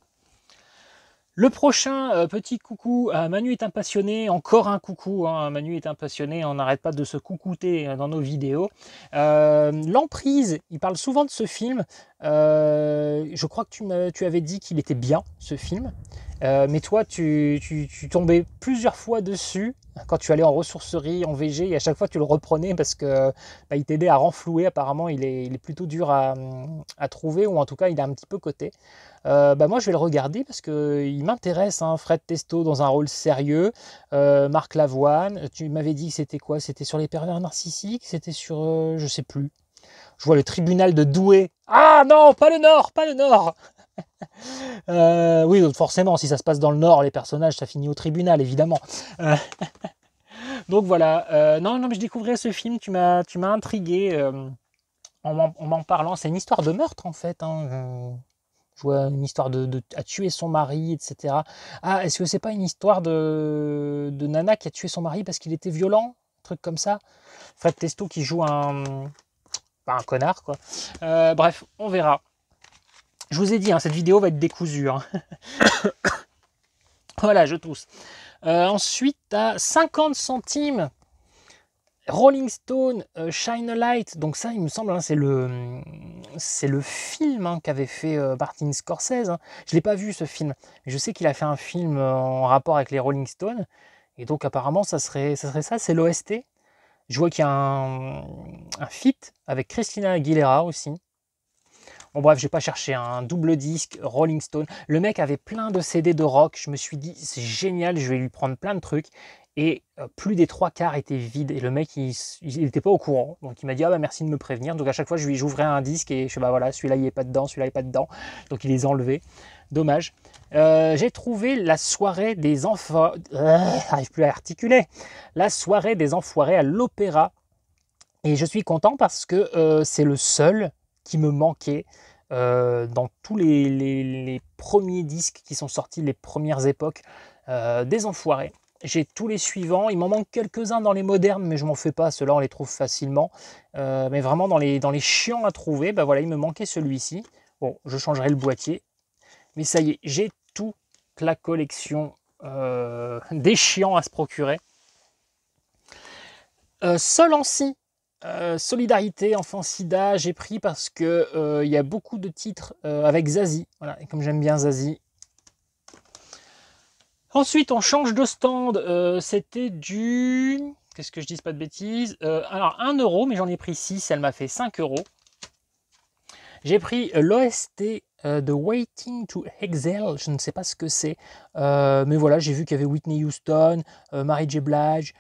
Le prochain, petit coucou à Manu est un passionné, encore un coucou, hein, Manu est un passionné, on n'arrête pas de se coucouter dans nos vidéos. L'Emprise, il parle souvent de ce film, je crois que tu avais dit qu'il était bien, ce film, mais toi tu tombais plusieurs fois dessus, quand tu allais en ressourcerie, en VG, et à chaque fois tu le reprenais parce que il t'aidait à renflouer, apparemment il est plutôt dur à trouver, ou en tout cas il est un petit peu coté. Moi je vais le regarder parce qu'il m'intéresse, hein. Fred Testo dans un rôle sérieux, Marc Lavoine, tu m'avais dit que c'était quoi? C'était sur les pervers narcissiques? C'était sur... je sais plus. Je vois le tribunal de Douai. Ah non, pas le Nord, pas le Nord. Oui, donc forcément, si ça se passe dans le Nord, les personnages, ça finit au tribunal, évidemment. Donc voilà, non, mais je découvrais ce film, tu m'as intrigué en m'en parlant. C'est une histoire de meurtre en fait, hein. Je vois une histoire à tuer son mari, etc. Ah, est-ce que c'est pas une histoire de nana qui a tué son mari parce qu'il était violent? Un truc comme ça. Fred Testo qui joue un connard, quoi. Bref, on verra. Je vous ai dit, hein, cette vidéo va être décousue. Hein. Voilà, je tousse. Ensuite, à 50 centimes, Rolling Stone, Shine a Light. Donc ça, il me semble, hein, c'est le film, hein, qu'avait fait Martin Scorsese. Hein. Je ne l'ai pas vu, ce film. Mais je sais qu'il a fait un film en rapport avec les Rolling Stones. Et donc apparemment, ça serait ça, c'est l'OST. Je vois qu'il y a un feat avec Christina Aguilera aussi. Bon bref, j'ai pas cherché, un double disque, Rolling Stone. Le mec avait plein de CD de rock. Je me suis dit, c'est génial, je vais lui prendre plein de trucs. et plus des 3/4 étaient vides. Et le mec, il n'était pas au courant. Donc il m'a dit, ah bah merci de me prévenir. Donc à chaque fois, j'ouvrais un disque et je fais, bah voilà, celui-là, il n'est pas dedans, celui-là, il n'est pas dedans. Donc il les a enlevés. Dommage. J'ai trouvé la soirée des enfoirés. J'arrive plus à articuler. La soirée des enfoirés à l'Opéra. Et je suis content parce que c'est le seul qui me manquait dans tous les premiers disques qui sont sortis, les premières époques des enfoirés. J'ai tous les suivants, il m'en manque quelques-uns dans les modernes, mais je m'en fais pas, ceux-là on les trouve facilement. Mais vraiment dans les chiants à trouver, bah voilà, il me manquait celui-ci. Bon, je changerai le boîtier. Mais ça y est, j'ai toute la collection des chiants à se procurer. Solancy, Solidarité, Enfant Sida, j'ai pris parce que y a beaucoup de titres avec Zazie. Voilà, et comme j'aime bien Zazie. Ensuite, on change de stand. C'était du... Qu'est-ce que je dis, pas de bêtises. Alors, 1 €, mais j'en ai pris 6. Elle m'a fait 5 €. J'ai pris l'OST de Waiting to Exhale. Je ne sais pas ce que c'est. Mais voilà, j'ai vu qu'il y avait Whitney Houston, Mary J. Blige,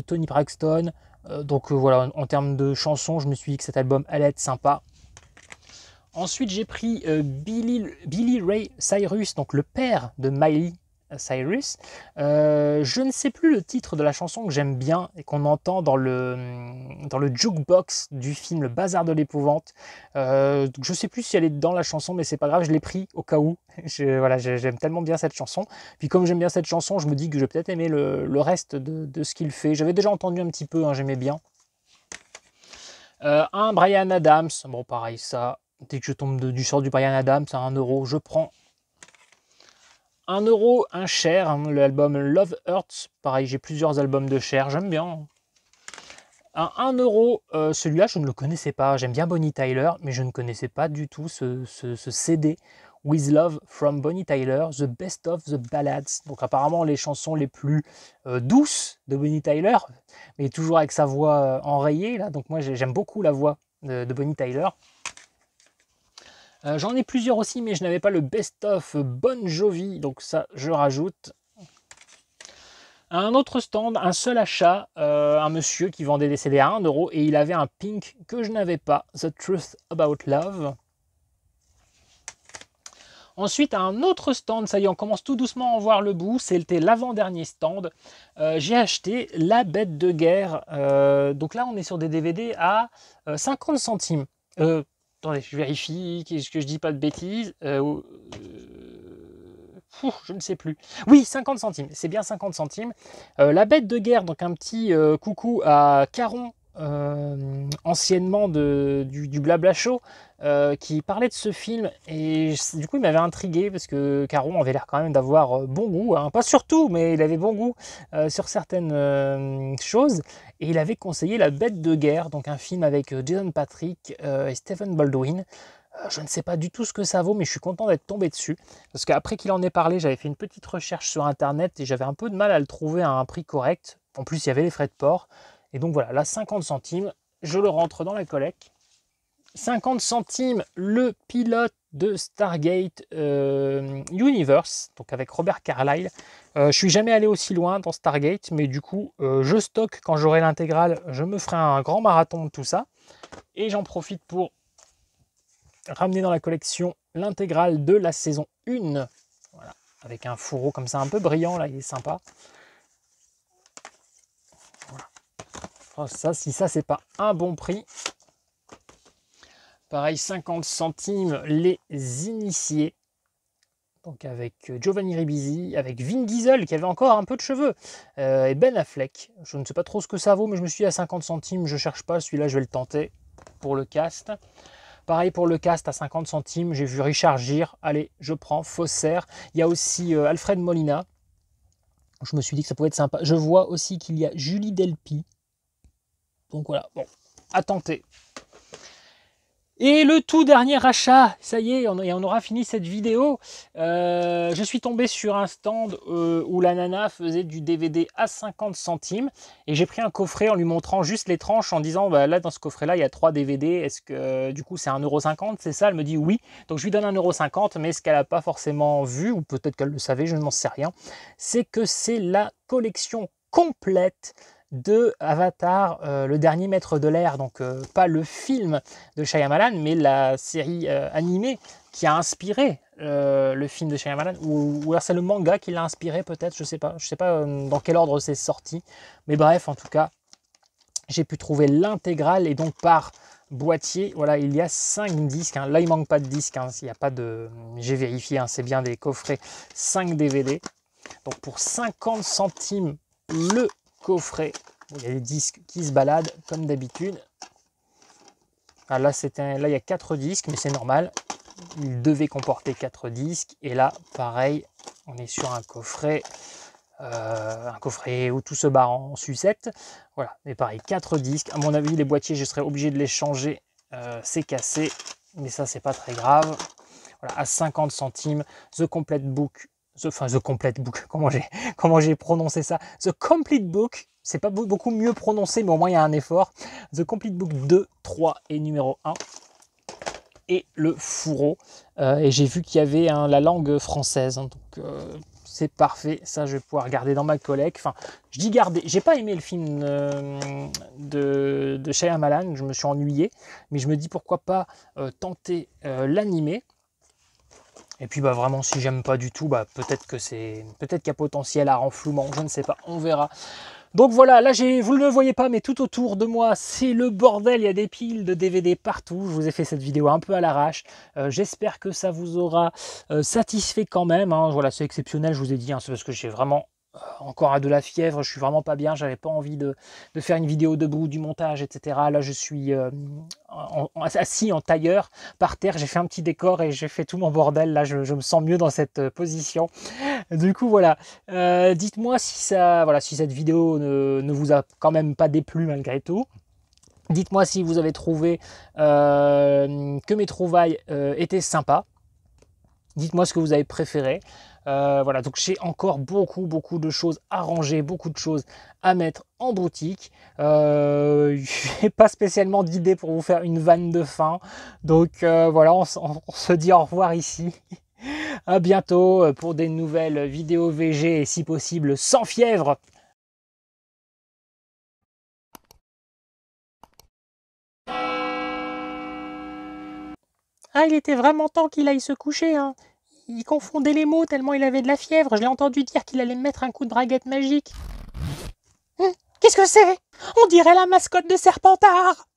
Tony Braxton. Donc voilà, en termes de chansons, je me suis dit que cet album allait être sympa. Ensuite, j'ai pris Billy Ray Cyrus, donc le père de Miley Cyrus. Je ne sais plus le titre de la chanson que j'aime bien et qu'on entend dans le jukebox du film Le Bazar de l'Épouvante. Je ne sais plus si elle est dans la chanson, mais c'est pas grave, je l'ai pris au cas où. Voilà, j'aime tellement bien cette chanson. Puis comme j'aime bien cette chanson, je me dis que je vais peut-être aimer le reste de ce qu'il fait. J'avais déjà entendu un petit peu, hein, j'aimais bien. Un Bryan Adams, bon pareil ça, dès que je tombe du sort du Bryan Adams à 1 €, je prends. 1 €, un Cher, hein, l'album Love Hurts, pareil j'ai plusieurs albums de Cher, j'aime bien. Un 1 €, celui-là je ne le connaissais pas, j'aime bien Bonnie Tyler, mais je ne connaissais pas du tout ce CD, With Love from Bonnie Tyler, The Best of the Ballads. Donc apparemment les chansons les plus douces de Bonnie Tyler, mais toujours avec sa voix enrayée, là. Donc moi j'aime beaucoup la voix de Bonnie Tyler. J'en ai plusieurs aussi, mais je n'avais pas le best-of Bon Jovi, donc ça, je rajoute. Un autre stand, un seul achat, un monsieur qui vendait des CD à 1 € et il avait un Pink que je n'avais pas, The Truth About Love. Ensuite, un autre stand, ça y est, on commence tout doucement à en voir le bout, c'était l'avant-dernier stand. J'ai acheté La Bête de Guerre, donc là on est sur des DVD à 50 centimes. Attendez, je vérifie que je dis pas de bêtises. Je ne sais plus. Oui, 50 centimes. C'est bien 50 centimes. La Bête de Guerre, donc un petit coucou à Caron, anciennement du Blabla Show, qui parlait de ce film. Et du coup, il m'avait intrigué parce que Caron avait l'air quand même d'avoir bon goût. Hein. Pas sur tout, mais il avait bon goût sur certaines choses. Et il avait conseillé La Bête de Guerre, donc un film avec Jason Patric et Stephen Baldwin. Je ne sais pas du tout ce que ça vaut, mais je suis content d'être tombé dessus. Parce qu'après qu'il en ait parlé, j'avais fait une petite recherche sur Internet et j'avais un peu de mal à le trouver à un prix correct. En plus, il y avait les frais de port. Et donc voilà, là, 50 centimes, je le rentre dans la collecte. 50 centimes, le pilote de Stargate Universe, donc avec Robert Carlyle. Je suis jamais allé aussi loin dans Stargate, mais du coup, je stocke quand j'aurai l'intégrale. Je me ferai un grand marathon de tout ça. Et j'en profite pour ramener dans la collection l'intégrale de la saison 1. Voilà, avec un fourreau comme ça un peu brillant, là, il est sympa. Voilà. Oh, ça, si ça, c'est pas un bon prix. Pareil, 50 centimes, Les Initiés. Donc avec Giovanni Ribisi, avec Vin Diesel qui avait encore un peu de cheveux, et Ben Affleck. Je ne sais pas trop ce que ça vaut, mais je me suis dit à 50 centimes, je cherche pas, celui-là je vais le tenter pour le cast. Pareil pour le cast à 50 centimes, j'ai vu Richard Gere, allez, je prends, Faussaire. Il y a aussi Alfred Molina, je me suis dit que ça pouvait être sympa. Je vois aussi qu'il y a Julie Delpy, donc voilà, bon, à tenter. Et le tout dernier achat, ça y est, on aura fini cette vidéo. Je suis tombé sur un stand où la nana faisait du DVD à 50 centimes. Et j'ai pris un coffret en lui montrant juste les tranches en disant, bah, là dans ce coffret-là, il y a 3 DVD. Est-ce que du coup c'est 1,50 €? C'est ça? Elle me dit oui. Donc je lui donne 1,50 €, mais ce qu'elle n'a pas forcément vu, ou peut-être qu'elle le savait, je ne m'en sais rien, c'est que c'est la collection complète de Avatar, le dernier maître de l'air, donc pas le film de Shyamalan, mais la série animée qui a inspiré le film de Shyamalan, ou alors c'est le manga qui l'a inspiré peut-être, je sais pas dans quel ordre c'est sorti, mais bref, en tout cas, j'ai pu trouver l'intégrale, et donc par boîtier, voilà, il y a 5 disques, hein. Là il manque pas de disques, hein. Il y a pas de, j'ai vérifié, hein, c'est bien des coffrets 5 DVD, donc pour 50 centimes le coffret. Il y a des disques qui se baladent comme d'habitude. Ah, là il y a 4 disques, mais c'est normal, il devait comporter 4 disques, et là pareil, on est sur un coffret où tout se bat en sucette. Voilà, mais pareil, 4 disques. À mon avis, les boîtiers, je serais obligé de les changer. C'est cassé, mais ça, c'est pas très grave. Voilà, à 50 centimes, The Complete Book. The Complete Book, comment j'ai prononcé ça? The Complete Book, c'est pas beaucoup mieux prononcé, mais au moins il y a un effort. The Complete Book 2, 3 et numéro 1. Et le fourreau. Et j'ai vu qu'il y avait la langue française, hein, donc c'est parfait, ça je vais pouvoir garder dans ma collecte. Enfin, je dis garder, j'ai pas aimé le film de Shyamalan, je me suis ennuyé, mais je me dis pourquoi pas tenter l'animé. Et puis bah vraiment, si j'aime pas du tout, bah peut-être qu'il y a potentiel à renflouement, je ne sais pas, on verra. Donc voilà, là vous ne le voyez pas, mais tout autour de moi, c'est le bordel, il y a des piles de DVD partout. Je vous ai fait cette vidéo un peu à l'arrache. J'espère que ça vous aura satisfait quand même, hein. Voilà, c'est exceptionnel, je vous ai dit, hein, c'est parce que j'ai vraiment encore de la fièvre, je suis vraiment pas bien, j'avais pas envie de faire une vidéo debout, du montage, etc. Là, je suis assis en tailleur par terre, j'ai fait un petit décor et j'ai fait tout mon bordel. Là, je me sens mieux dans cette position. Du coup, voilà. Dites-moi si cette vidéo ne vous a quand même pas déplu malgré tout. Dites-moi si vous avez trouvé que mes trouvailles étaient sympas. Dites-moi ce que vous avez préféré. Voilà, donc j'ai encore beaucoup de choses à ranger, beaucoup de choses à mettre en boutique. Je n'ai pas spécialement d'idée pour vous faire une vanne de fin. Donc voilà, on se dit au revoir ici. À bientôt pour des nouvelles vidéos VG et si possible sans fièvre. Ah, il était vraiment temps qu'il aille se coucher, hein. Il confondait les mots tellement il avait de la fièvre. Je l'ai entendu dire qu'il allait me mettre un coup de braguette magique. Qu'est-ce que c'est? On dirait la mascotte de Serpentard.